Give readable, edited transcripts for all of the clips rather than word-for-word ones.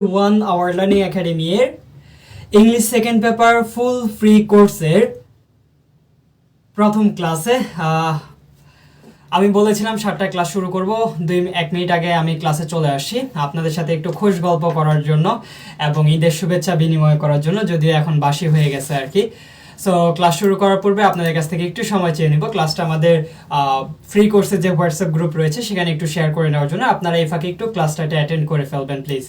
One our learning academy এর English second paper full free কোর্সের প্রথম ক্লাসে আমি বলেছিলাম 7টায় ক্লাস শুরু করব। 1 মিনিট আগে আমি ক্লাসে চলে আসি আপনাদের সাথে একটু খোশ গল্প করার জন্য এবং ঈদের শুভেচ্ছা বিনিময় করার জন্য, যদিও এখন বাসি হয়ে গেছে আর কি। সো ক্লাস শুরু করার পূর্বে আপনাদের কাছ থেকে একটু সময় চেয়ে নিব ক্লাসটা আমাদের ফ্রি কোর্সের যে হোয়াটসঅ্যাপ গ্রুপ রয়েছে সেখানে একটু শেয়ার করে নেওয়ার জন্য। আপনারা এই ফাঁকে একটু ক্লাসটাতে অ্যাটেন্ড করে ফেলবেন প্লিজ।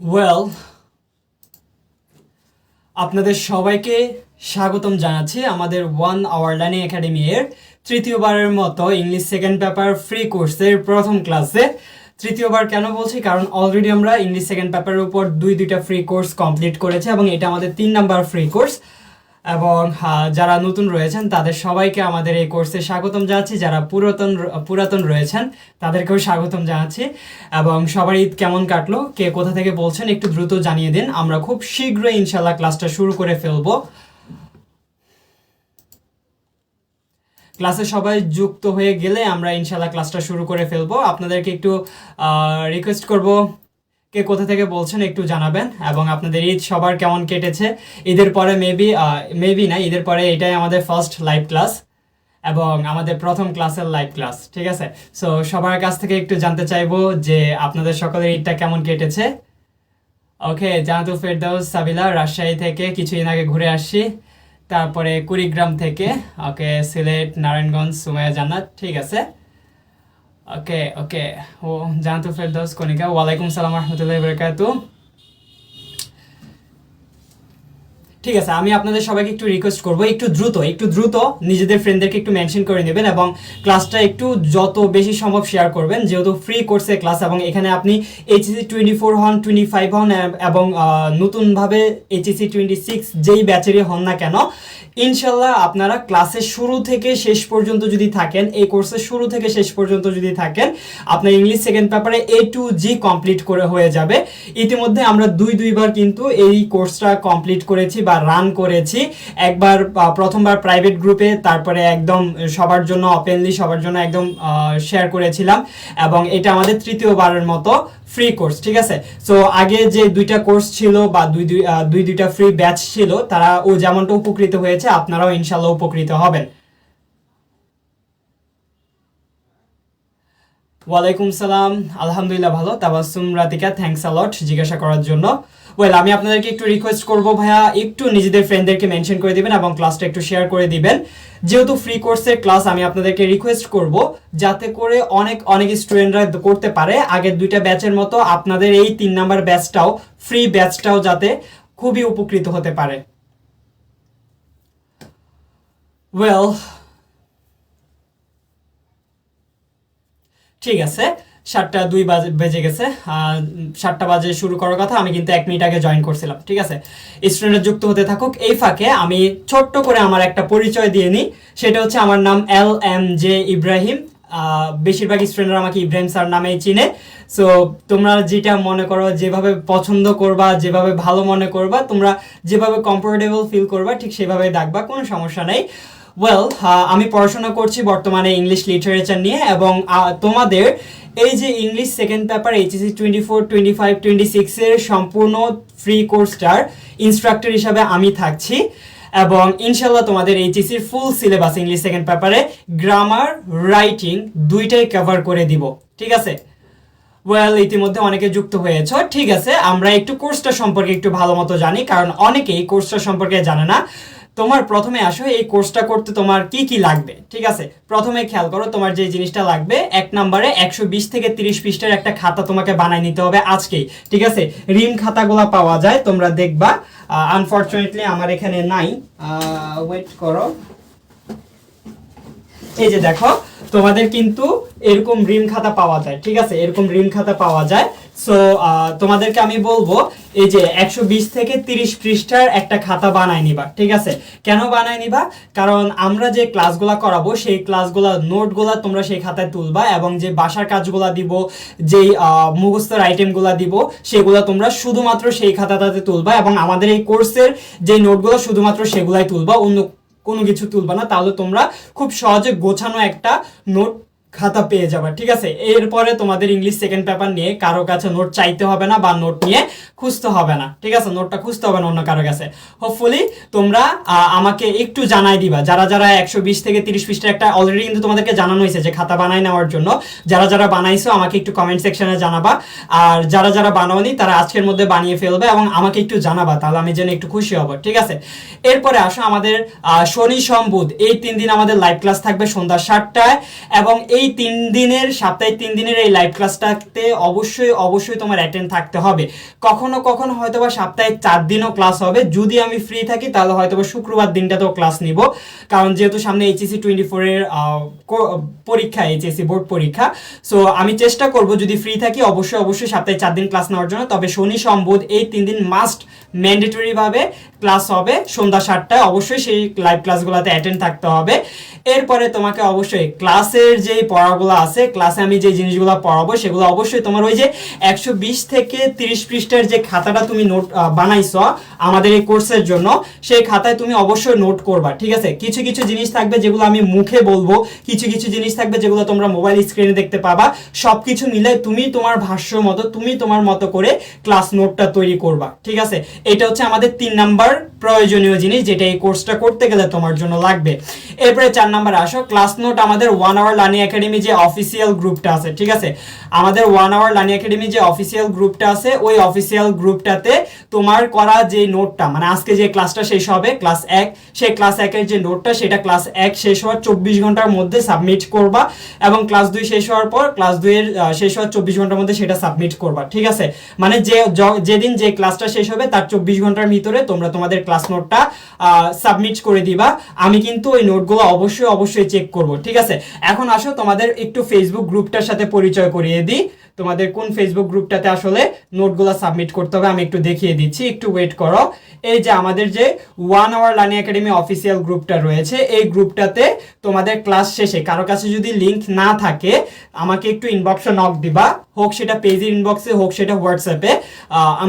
ওয়েল, আপনাদের সবাইকে স্বাগতম জানাচ্ছি আমাদের ওয়ান আওয়ার লার্নিং একাডেমি এর তৃতীয়বারের মতো ইংলিশ সেকেন্ড পেপার ফ্রি কোর্সের প্রথম ক্লাসে। তৃতীয়বার কেন বলছি, কারণ অলরেডি আমরা ইংলিশ সেকেন্ড পেপারের উপর দুইটা ফ্রি কোর্স কমপ্লিট করেছি এবং এটা আমাদের 3 নাম্বার ফ্রি কোর্স। এবং যারা নতুন রয়েছেন তাদের সবাইকে আমাদের এই কোর্সে স্বাগতম জানাচ্ছি। যারা পুরাতন রয়েছেন তাদেরকেও স্বাগতম জানাচ্ছি। এবং সবার ঈদ কেমন কাটলো, কে কোথা থেকে বলছেন একটু দ্রুত জানিয়ে দিন। আমরা খুব শীঘ্রই ইনশাল্লাহ ক্লাসটা শুরু করে ফেলবো। ক্লাসে সবাই যুক্ত হয়ে গেলে আমরা ইনশাল্লাহ ক্লাসটা শুরু করে ফেলবো। আপনাদেরকে একটু রিকোয়েস্ট করব, কে কোথা থেকে বলছেন একটু জানাবেন। এবং আপনাদের ঈদ সবার কেমন কেটেছে। ঈদের পরে মেবি না, ঈদের পরে এটাই আমাদের ফার্স্ট লাইভ ক্লাস এবং আমাদের প্রথম ক্লাসের লাইভ ক্লাস, ঠিক আছে? সো সবার কাছ থেকে একটু জানতে চাইবো যে আপনাদের সকলের ঈদটা কেমন কেটেছে। ওকে, জানাতুল ফেরদাউস সাবিলা রাজশাহী থেকে কিছুদিন আগে ঘুরে আসছি, তারপরে কুড়িগ্রাম থেকে, ওকে সিলেট নারায়ণগঞ্জ সুমাইয়া জান্নাত, ঠিক আছে। ওকে ওকে, ও জানাতুল ফেরদাউস কণিকা, ওয়ালাইকুম সালাম রহমতুল্লাহি বারাকাতুহু। ঠিক আছে, আমি আপনাদের সবাইকে একটু রিকোয়েস্ট করবো একটু দ্রুত নিজেদের ফ্রেন্ডদেরকে একটু মেনশন করে নেবেন এবং ক্লাসটা একটু যত বেশি সম্ভব শেয়ার করবেন, যেহেতু ফ্রি কোর্সের ক্লাস এবং এখানে আপনি এইচএসসি 24 হন, 25 হন এবং নতুনভাবে এইচএসসি 26 যেই ব্যাচেরই হন না কেন, ইনশাল্লাহ আপনারা ক্লাসের শুরু থেকে শেষ পর্যন্ত যদি থাকেন, এই কোর্সের শুরু থেকে শেষ পর্যন্ত যদি থাকেন, আপনার ইংলিশ সেকেন্ড পেপারে A to G কমপ্লিট করে হয়ে যাবে। ইতিমধ্যে আমরা দুইবার কিন্তু এই কোর্সটা কমপ্লিট করেছি বা রান করেছি। একবার প্রথমবার প্রাইভেট গ্রুপে, তারপরে একদম সবার জন্য ওপেনলি সবার জন্য একদম শেয়ার করেছিলাম এবং এটা আমাদের তৃতীয়বারের মতো ফ্রি কোর্স, ঠিক আছে? সো আগে যে দুইটা কোর্স ছিল বা দুইটা ফ্রি ব্যাচ ছিল, তারা ও যেমনটা উপকৃত হয়েছে আপনারাও ইনশাল্লাহ উপকৃত হবেন। ওয়ালাইকুম সালাম, আলহামদুলিল্লাহ ভালো। তাবাসসুম রাতিকা, থ্যাঙ্কস আ লট জিজ্ঞাসা করার জন্য। ওয়েল, আমি আপনাদেরকে একটু রিকোয়েস্ট করবো ভাইয়া, একটু নিজেদের ফ্রেন্ডদেরকে মেনশন করে দিবেন এবং ক্লাসটা একটু শেয়ার করে দিবেন। যেহেতু ফ্রি কোর্সের ক্লাস, আমি আপনাদেরকে রিকোয়েস্ট করব যাতে করে অনেক স্টুডেন্টরা করতে পারে আগের দুইটা ব্যাচের মতো আপনাদের এই 3 নাম্বার ব্যাচটাও, ফ্রি ব্যাচটাও যাতে খুবই উপকৃত হতে পারে। ওয়েল, ঠিক আছে, 7টা 2 বেজে গেছে। 7টা বাজে শুরু করার কথা, আমি কিন্তু 1 মিনিট আগে জয়েন করছিলাম, ঠিক আছে? স্টুডেন্টরা যুক্ত হতে থাকুক। এই ফাঁকে আমি ছোট্ট করে আমার একটা পরিচয় দিয়ে নিই। সেটা হচ্ছে আমার নাম LMJ ইব্রাহিম। বেশিরভাগ স্টুডেন্টরা আমাকে ইব্রাহিম স্যার নামেই চিনে। সো তোমরা যেটা মনে করো, যেভাবে পছন্দ করবা, যেভাবে ভালো মনে করবা, তোমরা যেভাবে কমফোর্টেবল ফিল করবা ঠিক সেভাবে ডাকবা, কোনো সমস্যা নেই। ওয়েল, আমি পড়াশোনা করছি বর্তমানে ইংলিশ লিটারেচার নিয়ে এবং তোমাদের এই যে ইংলিশ সেকেন্ড পেপার এইচএসসি 24, 25, 26 এর সম্পূর্ণ ফ্রি কোর্সটার ইনস্ট্রাক্টর হিসাবে আমি থাকছি এবং ইনশাল্লাহ তোমাদের এইচএসসির ফুল সিলেবাস ইংলিশ সেকেন্ড পেপারে গ্রামার, রাইটিং দুইটাই কভার করে দিব, ঠিক আছে? ওয়েল, ইতিমধ্যে অনেকে যুক্ত হয়েছে। ঠিক আছে, আমরা একটু কোর্সটা সম্পর্কে একটু ভালো মতো জানি, কারণ অনেকেই কোর্সটা সম্পর্কে জানে না। তোমার প্রথমে আসো, এই কোর্সটা করতে তোমার কি কি লাগবে। ঠিক আছে, প্রথমে খেয়াল করো তোমার যে জিনিসটা লাগবে। 1 নম্বরে 120 থেকে 30 পৃষ্ঠার একটা খাতা তোমাকে বানাই নিতে হবে আজকেই। ঠিক আছে, রিম খাতাগুলো পাওয়া যায়, তোমরা দেখবা। আনফরচুনেটলি আমার এখানে নাই, ওয়েট করো। এই যে দেখো, তোমাদের কিন্তু এরকম রিম খাতা পাওয়া যায়। ঠিক আছে, এরকম রিম খাতা পাওয়া যায়। সো তোমাদেরকে আমি বলবো, এই যে 120 থেকে 30 পৃষ্ঠার একটা খাতা বানায় নিবা। ঠিক আছে, কেন বানায় নিবা? কারণ আমরা যে ক্লাসগুলো করাবো সেই ক্লাসগুলো নোটগুলো তোমরা সেই খাতায় তুলবা, এবং যে বাসার কাজগুলো দিব, যেই মুখস্থের আইটেমগুলো দিব, সেগুলো তোমরা শুধুমাত্র সেই খাতাটাতে তুলবা, এবং আমাদের এই কোর্সের যে নোটগুলো শুধুমাত্র সেগুলাই তুলবা, অন্য কোনো কিছু তুলবা না। তাহলে তোমরা খুব সহজে গোছানো একটা নোট খাতা পেয়ে যাবে। ঠিক আছে, এরপরে তোমাদের ইংলিশ সেকেন্ড পেপার নিয়ে কারো কাছে নোট চাইতে হবে না, বা নোট নিয়ে খুঁজতে হবে না। ঠিক আছে, নোটটা খুঁজতে হবে না অন্য কারো কাছে। হোপফুলি তোমরা আমাকে একটু জানাই দিবা, যারা যারা 120 থেকে 30 পৃষ্ঠার একটা অলরেডি কিন্তু তোমাদেরকে জানানো হয়েছে যে খাতা বানাই নেওয়ার জন্য। যারা যারা বানাইছো আমাকে একটু কমেন্ট সেকশনে জানাবা, আর যারা যারা বানাওনি তারা আজকের মধ্যে বানিয়ে ফেলবে এবং আমাকে একটু জানাবা, তাহলে আমি যেন একটু খুশি হব। ঠিক আছে, এরপরে আসো, আমাদের শনি সোম বুধ এই 3 দিন আমাদের লাইভ ক্লাস থাকবে সন্ধ্যা 7টায়, এবং এই 3 দিনের সপ্তাহে 3 দিনের এই লাইভ ক্লাসটাতে অবশ্যই অবশ্যই তোমার অ্যাটেন্ড থাকতে হবে। কখনো কখনো হয়তোবা সপ্তাহে 4 দিনও ক্লাস হবে, যদি আমি ফ্রি থাকি তাহলে হয়তোবা শুক্রবার দিনটাতেও ক্লাস নিব, কারণ যেহেতু সামনে এইচএসসি 24 এর পরীক্ষা, এইচএসসি বোর্ড পরীক্ষা। সো আমি চেষ্টা করব যদি ফ্রি থাকি অবশ্যই অবশ্যই সপ্তাহে 4 দিন ক্লাস নেওয়ার জন্য। তবে শনি সোম বুধ এই 3 দিন মাস্ট ম্যান্ডেটরি ভাবে ক্লাস হবে সন্ধ্যা 7টায়, অবশ্যই সেই লাইভ ক্লাসগুলোতে অ্যাটেন্ড থাকতে হবে। এরপরে তোমাকে অবশ্যই ক্লাসের যে পড়াগুলো আছে, ক্লাসে আমি যে জিনিসগুলো পড়াবো সেগুলো অবশ্যই তোমার ওই যে 120 থেকে 30 পৃষ্ঠার যে খাতাটা তুমি নোট বানাইছো আমাদের এই কোর্সের জন্য, সেই খাতায় তুমি অবশ্যই নোট করবা। ঠিক আছে, কিছু কিছু জিনিস থাকবে যেগুলো আমি মুখে বলবো, কিছু কিছু জিনিস থাকবে যেগুলো তোমরা মোবাইল স্ক্রিনে দেখতে পাবা। সবকিছু মিলে তুমি তোমার ভাষ্য মতো, তুমি তোমার মতো করে ক্লাস নোটটা তৈরি করবা। ঠিক আছে, এটা হচ্ছে আমাদের 3 নাম্বার প্রয়োজনীয় জিনিস, যেটা এই কোর্সটা করতে গেলে তোমার জন্য লাগবে। এরপরে 4 নাম্বারে আসো, ক্লাস নোট আমাদের 1 আওয়ার লার্নিং একাডেমি যে অফিসিয়াল গ্রুপটা আছে। ঠিক আছে, আমাদের 1 আওয়ার লার্নিং একাডেমি যে অফিসিয়াল গ্রুপটা আছে, ওই অফিসিয়াল গ্রুপটাতে তোমার করা যে নোটটা, মানে আজকে যে ক্লাসটা শেষ হবে ক্লাস 1, সেই ক্লাস 1 এর যে নোটটা সেটা ক্লাস 1 শেষ হওয়ার 24 ঘন্টার মধ্যে সাবমিট করবা, এবং ক্লাস 2 শেষ হওয়ার পর ক্লাস 2 এর শেষ হওয়ার 24 ঘন্টার মধ্যে সেটা সাবমিট করবা। ঠিক আছে, মানে যেদিন যে ক্লাসটা শেষ হবে তার 24 ঘন্টার ভিতরে তোমরা তোমাদের ক্লাস নোটটা সাবমিট করে দিবা। আমি কিন্তু ওই নোটগুলো অবশ্যই অবশ্যই চেক করব। ঠিক আছে, এখন আসো তোমাদের একটু ফেসবুক গ্রুপটার সাথে পরিচয় করিয়ে দিই। তোমাদের কোন ফেসবুক গ্রুপটাতে আসলে নোটগুলো সাবমিট করতে হবে আমি একটু দেখিয়ে দিচ্ছি, একটু ওয়েট করো। এই যে আমাদের যে 1 আওয়ার লার্নিং একাডেমি অফিসিয়াল গ্রুপটা রয়েছে, এই গ্রুপটাতে তোমাদের ক্লাস শেষে কারো কাছে যদি লিংক না থাকে আমাকে একটু ইনবক্সে নক দিবা, হোক সেটা পেজের ইনবক্সে হোক সেটা হোয়াটসঅ্যাপে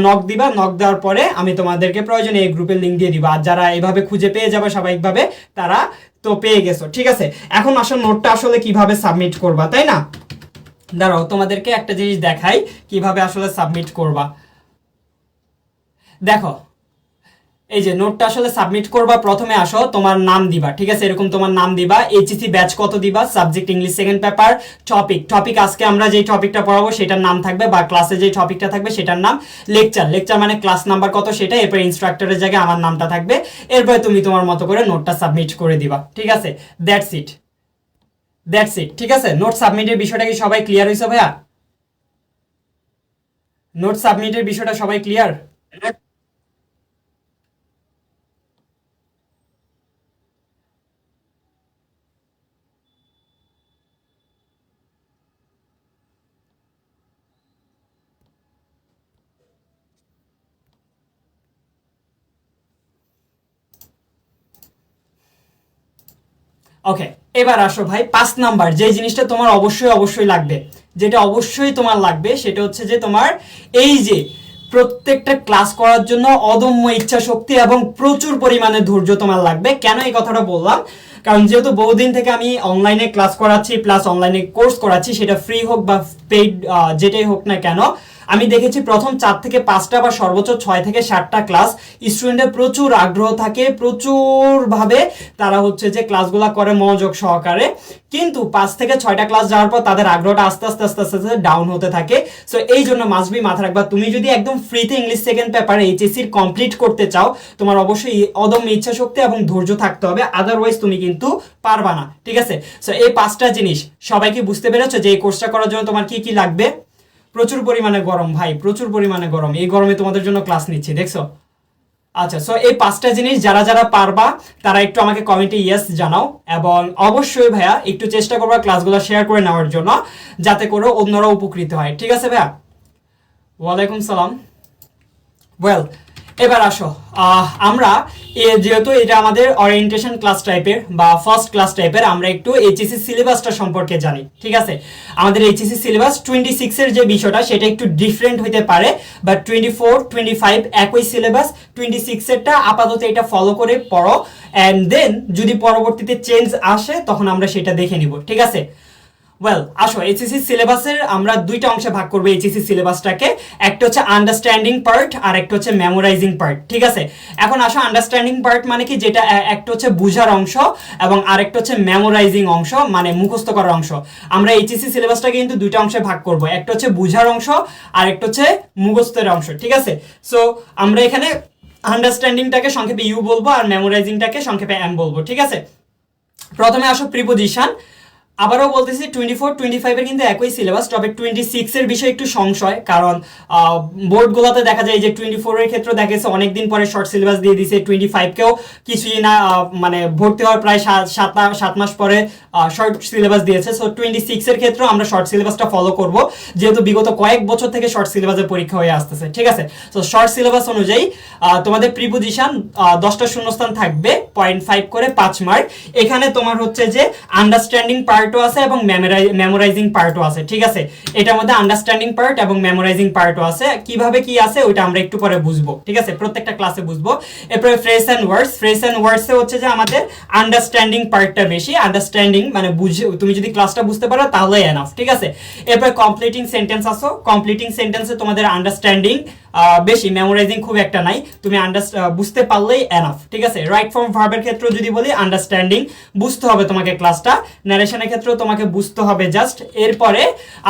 নক দিবা। নক দেওয়ার পরে আমি তোমাদেরকে প্রয়োজনে এই গ্রুপের লিংক দিয়ে দিবা। আর যারা এভাবে খুঁজে পেয়ে যাবে স্বাভাবিকভাবে তারা তো পেয়ে গেছো। ঠিক আছে, এখন আসলে নোটটা আসলে কিভাবে সাবমিট করবা, তাই না? দাঁড়াও তোমাদেরকে একটা জিনিস দেখাই কিভাবে আসলে সাবমিট করবা। দেখো, এই যে নোটটা আসলে সাবমিট করবা, প্রথমে আসো তোমার নাম দিবা। ঠিক আছে, এরকম তোমার নাম দিবা, এইচএসসি ব্যাচ কত দিবা, subject English second paper, topic আজকে আমরা যেই টপিকটা পড়াবো সেটার নাম থাকবে, বা ক্লাসে যেই টপিকটা থাকবে সেটার নাম, লেকচার মানে ক্লাস নাম্বার কত সেটা, এরপর ইনস্ট্রাক্টরের জায়গায় আমার নামটা থাকবে। এরপরে তুমি তোমার মতো করে নোটটা সাবমিট করে দিবা। ঠিক আছে, দ্যাটস ইট। ঠিক আছে, নোট সাবমিটের বিষয়টা কি সবাই ক্লিয়ার হয়েছে ভাইয়া? নোট সাবমিটের বিষয়টা সবাই ক্লিয়ার? ওকে, এবার আসো ভাই 5 নাম্বার যে জিনিসটা তোমার অবশ্যই অবশ্যই লাগবে, যেটা অবশ্যই তোমার লাগবে সেটা হচ্ছে যে তোমার এই যে প্রত্যেকটা ক্লাস করার জন্য অদম্য ইচ্ছা শক্তি এবং প্রচুর পরিমাণে ধৈর্য তোমার লাগবে। কেন এই কথাটা বললাম? কারণ যেহেতু বহুদিন থেকে আমি অনলাইনে ক্লাস করাচ্ছি প্লাস অনলাইনে কোর্স করাচ্ছি, সেটা ফ্রি হোক বা পেইড যেটাই হোক না কেন, আমি দেখেছি প্রথম 4 থেকে 5টা বা সর্বোচ্চ 6 থেকে 7টা ক্লাস স্টুডেন্টের প্রচুর আগ্রহ থাকে, প্রচুরভাবে তারা হচ্ছে যে ক্লাসগুলো করে মনোযোগ সহকারে, কিন্তু 5 থেকে 6টা ক্লাস যাওয়ার পর তাদের আগ্রহটা আস্তে আস্তে আস্তে আস্তে আস্তে ডাউন হতে থাকে। সো এই জন্য মাস্ট বি মাথা রাখবা, তুমি যদি একদম ফ্রিতে ইংলিশ সেকেন্ড পেপার এইচএসসির কমপ্লিট করতে চাও, তোমার অবশ্যই অদম্য ইচ্ছা শক্তি এবং ধৈর্য থাকতে হবে, আদারওয়াইজ তুমি কিন্তু পারবা না। ঠিক আছে, সো এই 5টা জিনিস সবাই কি বুঝতে পেরেছো যে এই কোর্সটা করার জন্য তোমার কি কি লাগবে? প্রচুর পরিমাণে গরম ভাই, প্রচুর পরিমাণে গরম, এই গরমে তোমাদের জন্য ক্লাস নিচ্ছি, দেখছো? আচ্ছা, সো এই 5টা জিনিস যারা যারা পারবা তারা একটু আমাকে কমেন্টে ইয়েস জানাও, এবং অবশ্যই ভাইয়া একটু চেষ্টা করবা ক্লাসগুলো শেয়ার করে নেওয়ার জন্য, যাতে করে অন্যরা উপকৃত হয়। ঠিক আছে ভাইয়া? ওয়ালাইকুম সালাম। ওয়েল, এবার আসো, আমরা যেহেতু এটা আমাদের ওরিয়েন্টেশন ক্লাস টাইপের বা ফার্স্ট ক্লাস টাইপের, আমরা একটু এইচএসসি সিলেবাসটা সম্পর্কে জানি। ঠিক আছে, আমাদের এইচএসসি সিলেবাস 26-এর যে বিষয়টা সেটা একটু ডিফারেন্ট হতে পারে, বাট 24-25 একই সিলেবাস। 26-এরটা আপাতত এটা ফলো করে পড়ো, অ্যান্ড দেন যদি পরবর্তীতে চেঞ্জ আসে তখন আমরা সেটা দেখে নিব। ঠিক আছে? ওয়েল, আসো, এইচএসসি সিলেবাসের আমরা দুইটা অংশে ভাগ করবো এইচএসসি সিলেবাসটাকে, একটা হচ্ছে আন্ডারস্ট্যান্ডিং পার্ট আর একটা হচ্ছে মেমোরাইজিং পার্ট। ঠিক আছে, এখন আসো, আন্ডারস্ট্যান্ডিং পার্ট মানে কি, যেটা একটা হচ্ছে বুঝার অংশ এবং আরেকটা হচ্ছে মেমোরাইজিং অংশ, মানে মুখস্থ করার অংশ। আমরা এইচএসসি সিলেবাসটাকে কিন্তু দুইটা অংশে ভাগ করব, একটা হচ্ছে বুঝার অংশ আর একটা হচ্ছে মুখস্থের অংশ। ঠিক আছে, সো আমরা এখানে আন্ডারস্ট্যান্ডিংটাকে সংক্ষেপে ইউ বলবো আর মেমোরাইজিংটাকে সংক্ষেপে এম বলবো। ঠিক আছে, প্রথমে আসো প্রিপোজিশন। আবারও বলতেছি 24-25-এর কিন্তু একই সিলেবাস, তবে 26-এর বিষয়ে একটু সংশয়, কারণ বোর্ডগুলোতে দেখা যায় যে 24-এর ক্ষেত্রে দেখা গেছে অনেকদিন পরে শর্ট সিলেবাস দিয়ে দিছে, 25-কেও কিছুই না, মানে ভর্তি হওয়ার প্রায় 7 মাস পরে শর্ট সিলেবাস দিয়েছে। সো 26-এর ক্ষেত্রেও আমরা শর্ট সিলেবাসটা ফলো করব, যেহেতু বিগত কয়েক বছর থেকে শর্ট সিলেবাসের পরীক্ষা হয়ে আসতেছে। ঠিক আছে, তো শর্ট সিলেবাস অনুযায়ী তোমাদের প্রিপোজিশন 10টা শূন্যস্থান থাকবে, 0.5 করে 5 মার্ক। এখানে তোমার হচ্ছে যে আন্ডারস্ট্যান্ডিং পার্টও আছে এবং মেমোরাইজিং পার্টও আছে। ঠিক আছে, এটার মধ্যে আন্ডারস্ট্যান্ডিং পার্ট এবং মেমোরাইজিং পার্টও আছে, কিভাবে কি আছে ওইটা আমরা একটু পরে বুঝবো। ঠিক আছে, প্রত্যেকটা ক্লাসে বুঝবো। এরপরে phrase and words. Phrase and ওয়ার্ডসে হচ্ছে যে আমাদের আন্ডারস্ট্যান্ডিং পার্টটা বেশি, আন্ডারস্ট্যান্ডিং মানে বুঝে, তুমি যদি ক্লাসটা বুঝতে পারো তাহলে এনাফ। ঠিক আছে, এরপরে কমপ্লিটিং সেন্টেন্স আসো। কমপ্লিটিং সেন্টেন্সে তোমাদের আন্ডারস্ট্যান্ডিং বেশি, মেমোরাইজিং খুব একটা নাই, তুমি বুঝতে পারলেই এনাফ। ঠিক আছে, রাইট ফর্ম ভার্বের ক্ষেত্রে যদি বলি আন্ডারস্ট্যান্ডিং বুঝতে হবে তোমাকে ক্লাসটা, ন্যারেশনের ক্ষেত্রেও তোমাকে বুঝতে হবে জাস্ট। এরপরে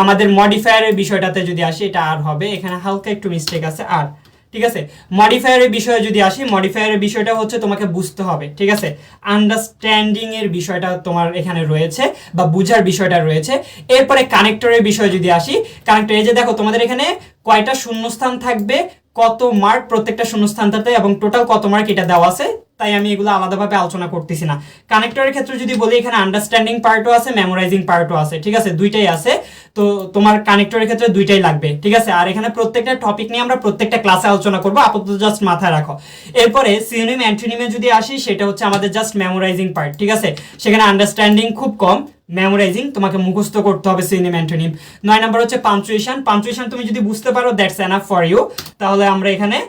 আমাদের মডিফায়ারের বিষয়টাতে যদি আসি, এটা আর হবে, এখানে হালকা একটু মিস্টেক আছে আর। ঠিক আছে, মডিফায়ারের বিষয়ে যদি আসি, মডিফায়ারের বিষয়টা হচ্ছে তোমাকে বুঝতে হবে। ঠিক আছে, আন্ডারস্ট্যান্ডিং এর বিষয়টা তোমার এখানে রয়েছে বা বুঝার বিষয়টা রয়েছে। এরপরে কানেক্টরের বিষয়ে যদি আসি, কানেক্টর, এই যে দেখো তোমাদের এখানে কয়টা শূন্যস্থান থাকবে, কত মার্ক প্রত্যেকটা শূন্যস্থানটাতে, এবং টোটাল কত মার্ক এটা দেওয়া আছে, তাই আমি এগুলো আলাদাভাবে আলোচনা করতেছি না। কানেক্টরের ক্ষেত্রে যদি বলি, এখানে আন্ডারস্ট্যান্ডিং পার্টও আছে, মেমোরাইজিং পার্টও আছে। ঠিক আছে, দুইটাই আছে, তো তোমার কানেক্টরের ক্ষেত্রে দুইটাই লাগবে। ঠিক আছে, আর এখানে প্রত্যেকটা টপিক নিয়ে আমরা প্রত্যেকটা ক্লাসে আলোচনা করবো, আপাতত জাস্ট মাথায় রাখো। এরপরে সিনোনিম অ্যান্টোনিমে যদি আসি, সেটা হচ্ছে আমাদের জাস্ট মেমোরাইজিং পার্ট। ঠিক আছে, সেখানে আন্ডারস্ট্যান্ডিং খুব কম, মেমোরাইজিং তোমাকে মুখস্থ করতে হবে সিনোনিম অ্যান্টোনিম। 9 নম্বর হচ্ছে পাঞ্চুয়েশন। পাঞ্চুয়েশন তুমি যদি বুঝতে পারো, দ্যাটস এনাফ ফর ইউ, তাহলে আমরা এখানে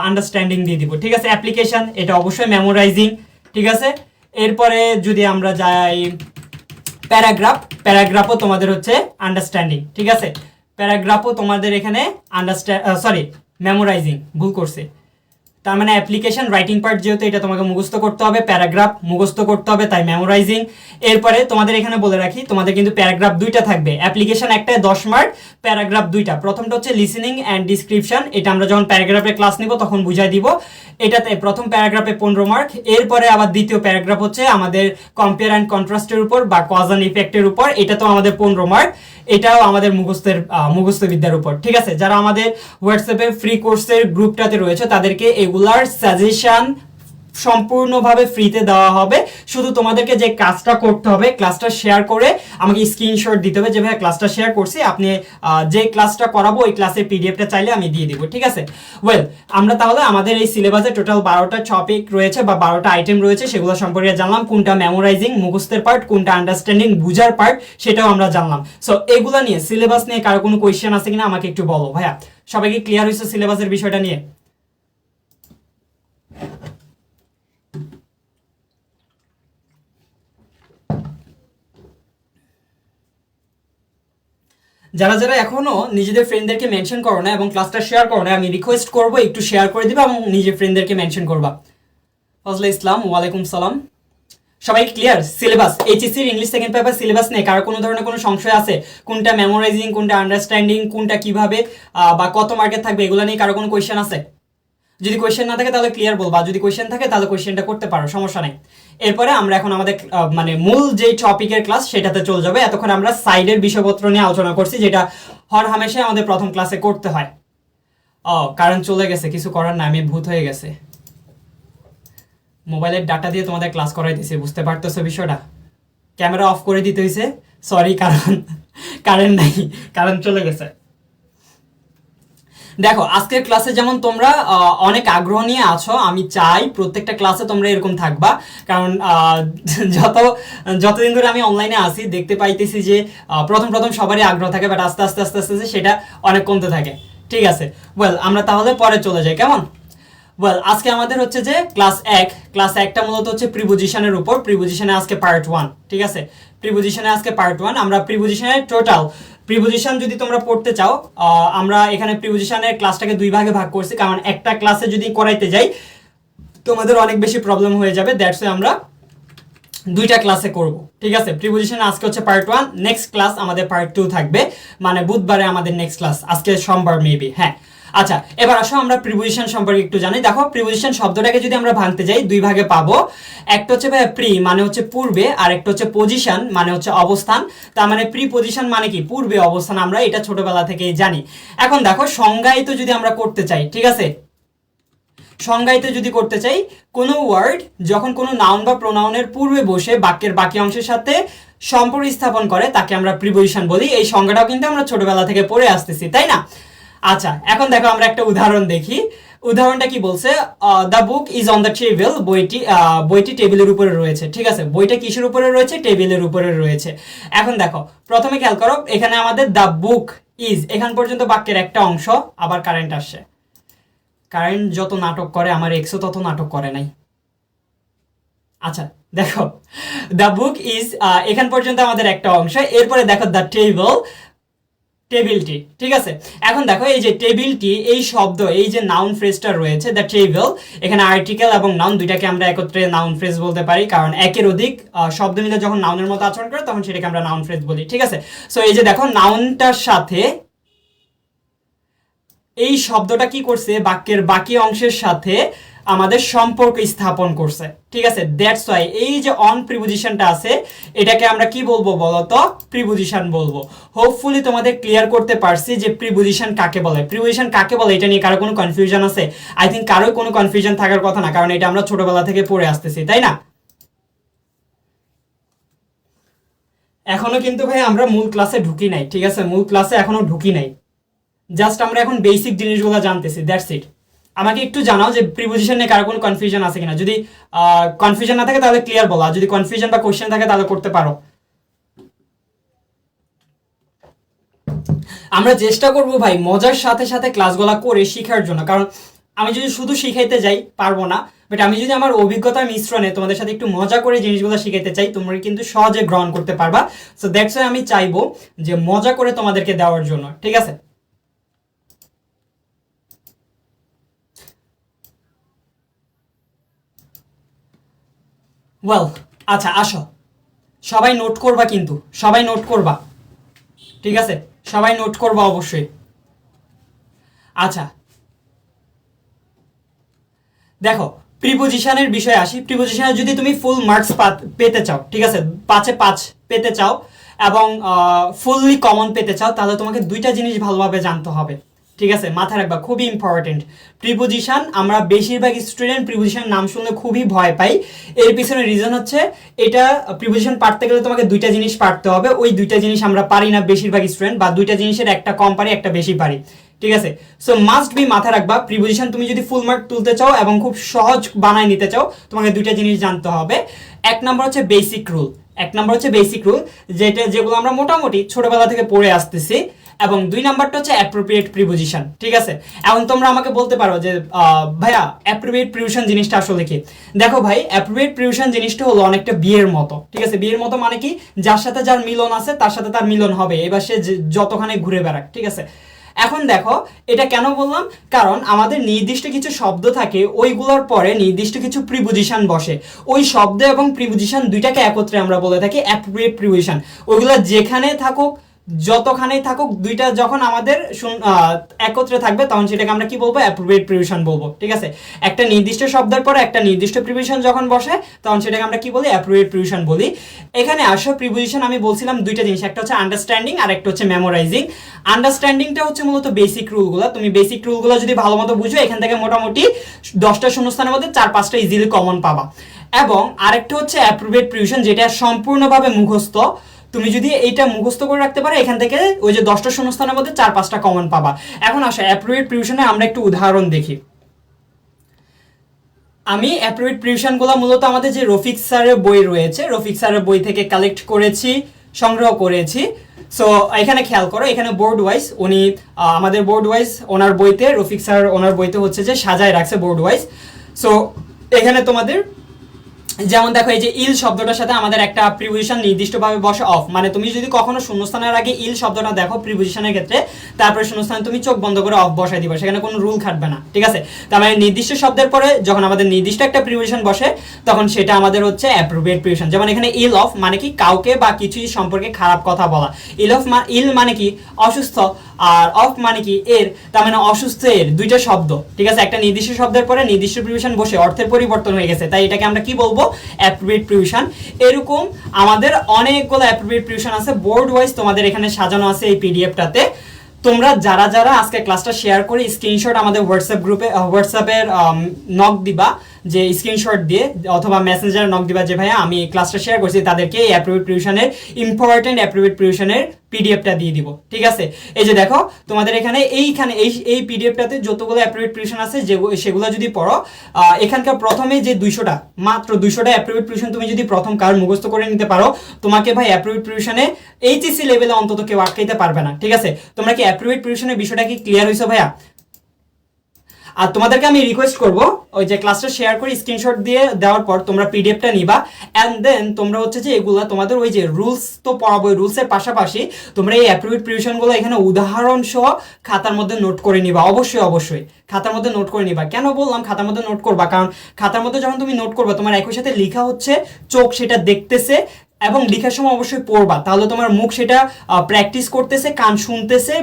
আন্ডারস্ট্যান্ডিং দিয়ে দিব। ঠিক আছে, অ্যাপ্লিকেশন, এটা অবশ্যই মেমোরাইজিং। ঠিক আছে, এরপরে যদি আমরা যাই প্যারাগ্রাফ, প্যারাগ্রাফও তোমাদের হচ্ছে আন্ডারস্ট্যান্ডিং। ঠিক আছে, প্যারাগ্রাফও তোমাদের এখানে মেমোরাইজিং, ভুল করছে, তার মানে অ্যাপ্লিকেশন রাইটিং পার্ট, যেহেতু এটা তোমাকে মুখস্থ করতে হবে, প্যারাগ্রাফ মুখস্থ করতে হবে, তাই মেমোরাইজিং। এরপরে তোমাদের এখানে বলে রাখি, তোমাদের কিন্তু প্যারাগ্রাফ দুইটা থাকবে, অ্যাপ্লিকেশন একটায় 10 মার্ক, প্যারাগ্রাফ দুইটা। প্রথমটা হচ্ছে লিসেনিং অ্যান্ড ডিসক্রিপশন, এটা আমরা যখন প্যারাগ্রাফের ক্লাস নিব তখন বুঝাই দিব। এটাতে প্রথম প্যারাগ্রাফে 15 মার্ক। এরপরে আবার দ্বিতীয় প্যারাগ্রাফ হচ্ছে আমাদের কম্পেয়ার অ্যান্ড কন্ট্রাস্টের উপর বা কজ অ্যান্ড ইফেক্টের উপর, এটা তো আমাদের 15 মার্ক, এটাও আমাদের মুখস্থ বিদ্যার উপর। ঠিক আছে, যারা আমাদের হোয়াটসঅ্যাপে ফ্রি কোর্সের গ্রুপটাতে রয়েছে তাদেরকে এগুলার সাজেশন সম্পূর্ণভাবে ফ্রিতে দেওয়া হবে। শুধু তোমাদেরকে যে কাজটা করতে হবে, ক্লাসটা শেয়ার করে আমাকে স্ক্রিনশট দিতে হবে যে ভাই ক্লাসটা শেয়ার করছি, আপনি যে ক্লাসটা করাবো ওই ক্লাসের পিডিএফটা চাইলে আমি দিয়ে দিব। ঠিক আছে, ওয়েল, আমরা তাহলে আমাদের এই সিলেবাসে টোটাল 12টা টপিক রয়েছে বা 12টা আইটেম রয়েছে, সেগুলো সম্পর্কে জানলাম, কোনটা মেমোরাইজিং মুখস্থের পার্ট, কোনটা আন্ডারস্ট্যান্ডিং বুঝার পার্ট, সেটাও আমরা জানলাম। সো এগুলো নিয়ে, সিলেবাস নিয়ে কারো কোনো কোয়েশ্চেন আছে কিনা আমাকে একটু বলো ভাইয়া। সবাইকে ক্লিয়ার হয়েছে সিলেবাসের বিষয়টা নিয়ে? যারা যারা এখনো নিজেদের ফ্রেন্ডদেরকে মেনশন করো না এবং ক্লাসটা শেয়ার করো না, আমি রিকোয়েস্ট করবো একটু শেয়ার করে দিবা এবং নিজের ফ্রেন্ডদেরকে মেনশন করবা। ফজলে ইসলাম, ওয়ালাইকুম সালাম। সবাই ক্লিয়ার? সিলেবাস, এইচএসসির ইংলিশ সেকেন্ড পেপার সিলেবাস নেই কারো কোনো ধরনের কোনো সংশয় আছে? কোনটা মেমোরাইজিং, কোনটা আন্ডারস্ট্যান্ডিং, কোনটা কিভাবে বা কত মার্কেট থাকবে, এগুলো নিয়ে কারো কোনো কোয়েশ্চেন আছে? যদি কোয়েশ্চেন না থাকে তাহলে ক্লিয়ার বলবা, যদি কোয়েশ্চেন থাকে তাহলে কোয়েশ্চেনটা করতে পারো, সমস্যা নাই। এরপরে আমরা এখন আমাদের মানে মূল যে টপিকের ক্লাস সেটাতে চলে যাবে। এতক্ষণ আমরা সাইডের বিষয়পত্র নিয়ে আলোচনা করছি, যেটা হর হামেশাই আমাদের প্রথম ক্লাসে করতে হয়। কারণ চলে গেছে, কিছু করার না, আমি ভূত হয়ে গেছে। মোবাইলের ডাটা দিয়ে তোমাদের ক্লাস করাই দিয়েছি, বুঝতে পারতেছো বিষয়টা? ক্যামেরা অফ করে দিতে হয়েছে, সরি, কারণ কারেন্ট নাই, কারণ চলে গেছে। দেখো আজকের ক্লাসে যেমন তোমরা অনেক আগ্রহ নিয়ে আছো, আমি চাই প্রত্যেকটা ক্লাসে তোমরা এরকম থাকবা, কারণ যতদিন ধরে আমি অনলাইনে আসি দেখতে পাইতেছি যে প্রথম সবারই আগ্রহ থাকে, বাট আস্তে আস্তে আস্তে আস্তে সেটা অনেক কমতে থাকে। ঠিক আছে, ওয়েল আমরা তাহলে পরে চলে যাই, কেমন? ওয়েল আজকে আমাদের হচ্ছে যে ক্লাস একটা মূলত হচ্ছে প্রিপোজিশনের উপর। প্রিপোজিশনে আজকে পার্ট 1, ঠিক আছে? প্রিপোজিশনে আজকে পার্ট 1। আমরা প্রিপোজিশনের টোটাল প্রিপোজিশন যদি তোমরা পড়তে চাও, আমরা এখানে প্রিপোজিশনের ক্লাসটাকে 2 ভাগে ভাগ করছি, কারণ একটা ক্লাসে যদি করাইতে যাই তোমাদের অনেক বেশি প্রবলেম হয়ে যাবে, দ্যাটস ওয়াই আমরা 2টা ক্লাসে করব, ঠিক আছে? প্রিপোজিশন আজকে হচ্ছে পার্ট 1, নেক্সট ক্লাস আমাদের পার্ট 2 থাকবে, মানে বুধবারে আমাদের নেক্সট ক্লাস, আজকে সোমবার মেবি, হ্যাঁ। আচ্ছা, এবার আসো আমরা প্রিপোজিশন সম্পর্কে একটু জানি। দেখো প্রিপোজিশন শব্দটাকে যদি আমরা ভাঙতে যাই 2 ভাগে পাবো। একটা হচ্ছে প্রি মানে হচ্ছে পূর্বে, আর একটা হচ্ছে পজিশন মানে হচ্ছে অবস্থান। তার মানে প্রিপোজিশন মানে কি? পূর্বে অবস্থান, আমরা এটা ছোটবেলা থেকেই জানি। এখন দেখো সংজ্ঞায়িত যদি আমরা করতে চাই, ঠিক আছে, সংজ্ঞায়িত যদি করতে চাই, কোনো ওয়ার্ড যখন কোনো নাউন বা প্রোনাউনের পূর্বে বসে বাক্যের বাকি অংশের সাথে সম্পর্ক স্থাপন করে তাকে আমরা প্রিপোজিশন বলি। এই সংজ্ঞাটাও কিন্তু আমরা ছোটবেলা থেকে পড়ে আসতেছি, তাই না? আচ্ছা, এখন দেখো আমরা একটা উদাহরণ দেখি। উদাহরণটা কি বলছে? The book is on the table, বইটি টেবিলের উপরে রয়েছে, ঠিক আছে? বইটা কিসের উপরে রয়েছে? টেবিলের উপরে রয়েছে। এখন দেখো প্রথমে খেয়াল করো, এখানে আমাদের দ্য বুক ইজ, এখান পর্যন্ত বাক্যের একটা অংশ, আবার কারেন্ট আসছে। কারেন্ট যত নাটক করে আমার এক্সও তত নাটক করে নাই। আচ্ছা দেখো, দ্য বুক ইজ এখান পর্যন্ত আমাদের একটা অংশ, এরপরে দেখো দ্য টেবিলটি, ঠিক আছে? এখন দেখো এই যে টেবিলটি, এই শব্দ, এই যে নাউন ফ্রেজটা রয়েছে দ্য টেবিল, এখানে আর্টিকেল এবং নাউন দুইটাকে আমরা একত্রে নাউন ফ্রেজ বলতে পারি, কারণ একের অধিক শব্দ মিলে যখন নাউনের মতো আচরণ করে তখন সেটাকে আমরা নাউন ফ্রেজ বলি, ঠিক আছে? সো এই যে দেখো নাউনটার সাথে এই শব্দটা কি করছে? বাক্যের বাকি অংশের সাথে আমাদের সম্পর্ক স্থাপন করছে, ঠিক আছে? দ্যাটস ওয়াই এই যে অন প্রিপোজিশনটা আছে এটাকে আমরা কি বলবো বলতো? প্রিপোজিশন বলবো। হোপফুলি তোমাদের ক্লিয়ার করতে পারছি যে প্রিপোজিশন কাকে বলে। প্রিপোজিশন কাকে বলে এটা নিয়ে কারো কোনো কনফিউশন আছে? আই থিঙ্ক কারো কোনো কনফিউশন থাকার কথা না, কারণ এটা আমরা ছোটবেলা থেকে পড়ে আসতেছি, তাই না? এখনো কিন্তু ভাই আমরা মূল ক্লাসে ঢুকি নাই, ঠিক আছে? মূল ক্লাসে এখনো ঢুকি নাই, জাস্ট আমরা এখন বেসিক জিনিসগুলো জানতেছি, দ্যাটস ইট। আমাকে একটু জানাও যে প্রিপোজিশন নিয়ে কারো কোনো কনফিউশন আছে কিনা। যদি কনফিউশন না থাকে তাহলে ক্লিয়ার বলো, আর যদি কনফিউশন বা কোশ্চেন থাকে তাহলে করতে পারো। আমরা চেষ্টা করব ভাই মজার সাথে সাথে ক্লাসগুলো করে শেখার জন্য, কারণ আমি যদি শুধু শিখাইতে যাই পারবো না, বাট আমি যদি আমার অভিজ্ঞতার মিশ্রণে তোমাদের সাথে একটু মজা করে জিনিসগুলো শিখাইতে চাই তোমরা কিন্তু সহজে গ্রহণ করতে পারবা। সো দ্যাটস ওয়াই আমি চাইবো যে মজা করে তোমাদেরকে দেওয়ার জন্য, ঠিক আছে? ওয়েল আচ্ছা আসো, সবাই নোট করবা, কিন্তু সবাই নোট করবা, ঠিক আছে? সবাই নোট করবা অবশ্যই। আচ্ছা দেখো প্রিপোজিশনের বিষয়ে আসি। প্রিপোজিশনে যদি তুমি ফুল মার্কস পেতে চাও, ঠিক আছে, 5-এ 5 পেতে চাও এবং ফুললি কমন পেতে চাও, তাহলে তোমাকে 2টা জিনিস ভালোভাবে জানতে হবে, ঠিক আছে? মাথায় রাখবা, খুবই ইম্পর্টেন্ট। প্রিপোজিশন, আমরা বেশিরভাগ স্টুডেন্ট প্রিপোজিশন নাম শুনলে খুবই ভয় পাই। এর পিছনে রিজন হচ্ছে এটা, প্রিপোজিশন পারতে গেলে তোমাকে 2টা জিনিস পারতে হবে, ওই 2টা জিনিস আমরা পারি না বেশিরভাগ স্টুডেন্ট, বা 2টা জিনিসের একটা কম পারি একটা বেশি পারি, ঠিক আছে? সো মাস্ট বি মাথায় রাখবা, প্রিপোজিশন তুমি যদি ফুল মার্ক তুলতে চাও এবং খুব সহজ বানায় নিতে চাও তোমাকে 2টা জিনিস জানতে হবে। এক নম্বর হচ্ছে বেসিক রুল, যেগুলো আমরা মোটামুটি ছোটবেলা থেকে পড়ে আসতেছি। এবং 2 নাম্বারটা হচ্ছে অ্যাপ্রোপ্রিয়েট প্রিপোজিশন। ঠিক আছে, এখন তোমরা আমাকে বলতে পারো যে ভাইয়া অ্যাপ্রোপ্রিয়েট প্রিপোজিশন জিনিসটা আসলে কি? দেখো ভাই, অ্যাপ্রোপ্রিয়েট প্রিপোজিশন জিনিসটা হলো অনেকটা বিয়ের মতো। ঠিক আছে, বিয়ের মতো মানে কি, যার সাথে যার মিলন আছে তার সাথে তার মিলন হবে, এবার সে যতখানে ঘুরে বেড়াক। ঠিক আছে, এখন দেখো এটা কেন বললাম, কারণ আমাদের নির্দিষ্ট কিছু শব্দ থাকে, ওইগুলোর পরে নির্দিষ্ট কিছু প্রিপোজিশন বসে, ওই শব্দ এবং প্রিপোজিশন দুইটাকে একত্রে আমরা বলে থাকি অ্যাপ্রোপ্রিয়েট প্রিপোজিশন। ওইগুলো যেখানে থাকুক, যতখানেই থাকুক, দুইটা যখন আমাদের একত্রে থাকবে তখন সেটাকে আমরা কি বলবো, অ্যাপ্রোপ্রিয়েট প্রিপোজিশন বলবো। ঠিক আছে, একটা নির্দিষ্ট শব্দের পরে একটা নির্দিষ্ট প্রিপোজিশন যখন বসে তখন সেটাকে আমরা কি বলি, অ্যাপ্রোপ্রিয়েট প্রিপোজিশন বলি। এখানে আসো প্রিপোজিশন আমি বলছিলাম দুইটা জিনিস, একটা হচ্ছে আন্ডারস্ট্যান্ডিং আর একটা হচ্ছে মেমোরাইজিং। আন্ডারস্ট্যান্ডিংটা হচ্ছে মূলত বেসিক রুলগুলো, তুমি বেসিক রুলগুলো যদি ভালো মতো বুঝো এখান থেকে মোটামুটি 10টা শূন্যস্থানের মধ্যে 4-5টা ইজিলি কমন পাবা। এবং আরেকটা হচ্ছে অ্যাপ্রোপ্রিয়েট প্রিপোজিশন, যেটা সম্পূর্ণভাবে মুখস্থ। তুমি যদি এইটা মুখস্থ করে রাখতে পারো এখান থেকে ওই যে 10টা শূন্যস্থানের মধ্যে 4-5টা কমন পাবা। এখন আসো অ্যাপ্রোপ্রিয়েট প্রিপোজিশনে আমরা একটু উদাহরণ দেখি। আমি অ্যাপ্রোপ্রিয়েট প্রিপোজিশনগুলো মূলত আমাদের যে রফিক স্যারের বই রয়েছে, রফিক স্যারের বই থেকে কালেক্ট করেছি, সংগ্রহ করেছি। সো এখানে খেয়াল করো, এখানে বোর্ড ওয়াইজ উনি আমাদের বোর্ড ওয়াইজ ওনার বইতে, রফিক স্যার ওনার বইতে হচ্ছে যে সাজায় রাখছে বোর্ড ওয়াইজ। সো এখানে তোমাদের যেমন দেখো, এই যে ইল শব্দটার সাথে আমাদের একটা প্রিপোজিশন নির্দিষ্টভাবে বসে অফ, মানে তুমি যদি কখনো শূন্যস্থানের আগে ইল শব্দটা দেখো প্রিপোজিশনের ক্ষেত্রে, তারপরে শূন্যস্থানে তুমি চোখ বন্ধ করে অফ বসাই দিবা, সেখানে কোনো রুল খাটবে না। ঠিক আছে, তার মানে নির্দিষ্ট শব্দের পরে যখন আমাদের নির্দিষ্ট একটা প্রিপোজিশন বসে তখন সেটা আমাদের হচ্ছে অ্যাপ্রোপ্রিয়েট প্রিপোজিশন। যেমন এখানে ইল অফ মানে কি, কাউকে বা কিছুই সম্পর্কে খারাপ কথা বলা। ইল মানে কি, অসুস্থ, আর অফ মানে কি, এর, তার মানে অসুস্থ এর, দুইটা শব্দ। ঠিক আছে, একটা নির্দিষ্ট শব্দের পরে নির্দিষ্ট প্রিপোজিশন বসে অর্থের পরিবর্তন হয়ে গেছে, তাই এটাকে আমরা কি বলবো, অ্যাপ্রোপ্রিয়েট প্রিপোজিশন। এরকম আমাদের অনেকগুলো অ্যাপ্রোপ্রিয়েট প্রিপোজিশন আছে, বোর্ড ওয়াইজ তোমাদের এখানে সাজানো আছে এই পিডিএফটাতে। তোমরা যারা যারা আজকে ক্লাসটা শেয়ার করে স্ক্রিনশট আমাদের হোয়াটসঅ্যাপ গ্রুপে, হোয়াটসঅ্যাপের নক দিবা, যে স্ক্রিনশট দিয়ে অথবা মেসেঞ্জারে নক দিবা যে ভাইয়া আমি ক্লাসটা শেয়ার করছি, তাদেরকে এই অ্যাপ্রোপ্রিয়েট প্রিপোজিশনের ইম্পর্টেন্ট অ্যাপ্রোপ্রিয়েট প্রিপোজিশনের পিডিএফটা দিয়ে দিব। ঠিক আছে, এই যে দেখো তোমাদের এখানে এই পিডিএফটাতে যতগুলো অ্যাপ্রোপ্রিয়েট প্রিপোজিশন আছে সেগুলো যদি পড়ো, এখানকার প্রথমে যে 200টা, মাত্র 200টা অ্যাপ্রোপ্রিয়েট প্রিপোজিশন তুমি যদি প্রথম কার মুখস্থ করে নিতে পারো, তোমাকে ভাই অ্যাপ্রোপ্রিয়েট প্রিপোজিশনে এইচএসসি লেভেলে অন্তত কেউ আটকাইতে পারবে না। ঠিক আছে, তোমরা কি অ্যাপ্রোপ্রিয়েট প্রিপোজিশনের বিষয়টা কি ক্লিয়ার হইছো ভাইয়া? আর তোমাদেরকে আমি রিকোয়েস্ট করব, ওই যে ক্লাসটা শেয়ার করে স্ক্রিনশট দিয়ে দেওয়ার পর তোমরা পিডিএফটা নিবা, অ্যান্ড দেন তোমরা হচ্ছে যে এগুলা তোমাদের ওই যে রুলস তো পড়াবো, রুলসের পাশাপাশি তোমরা এই অ্যাপ্রোপ্রিয়েট প্রিপোজিশনগুলো এখানে উদাহরণ সহ খাতার মধ্যে নোট করে নিবা। অবশ্যই অবশ্যই খাতার মধ্যে নোট করে নিবা। কেন বললাম খাতার মধ্যে নোট করবা, কারণ খাতার মধ্যে যখন তুমি নোট করবা তোমার একই সাথে লেখা হচ্ছে, চোখ সেটা দেখতেছে, এবং লেখার সময় অবশ্যই পড়বা, তাহলে তোমার মুখ সেটা প্র্যাকটিস করতেছে, কান শুনতেছে,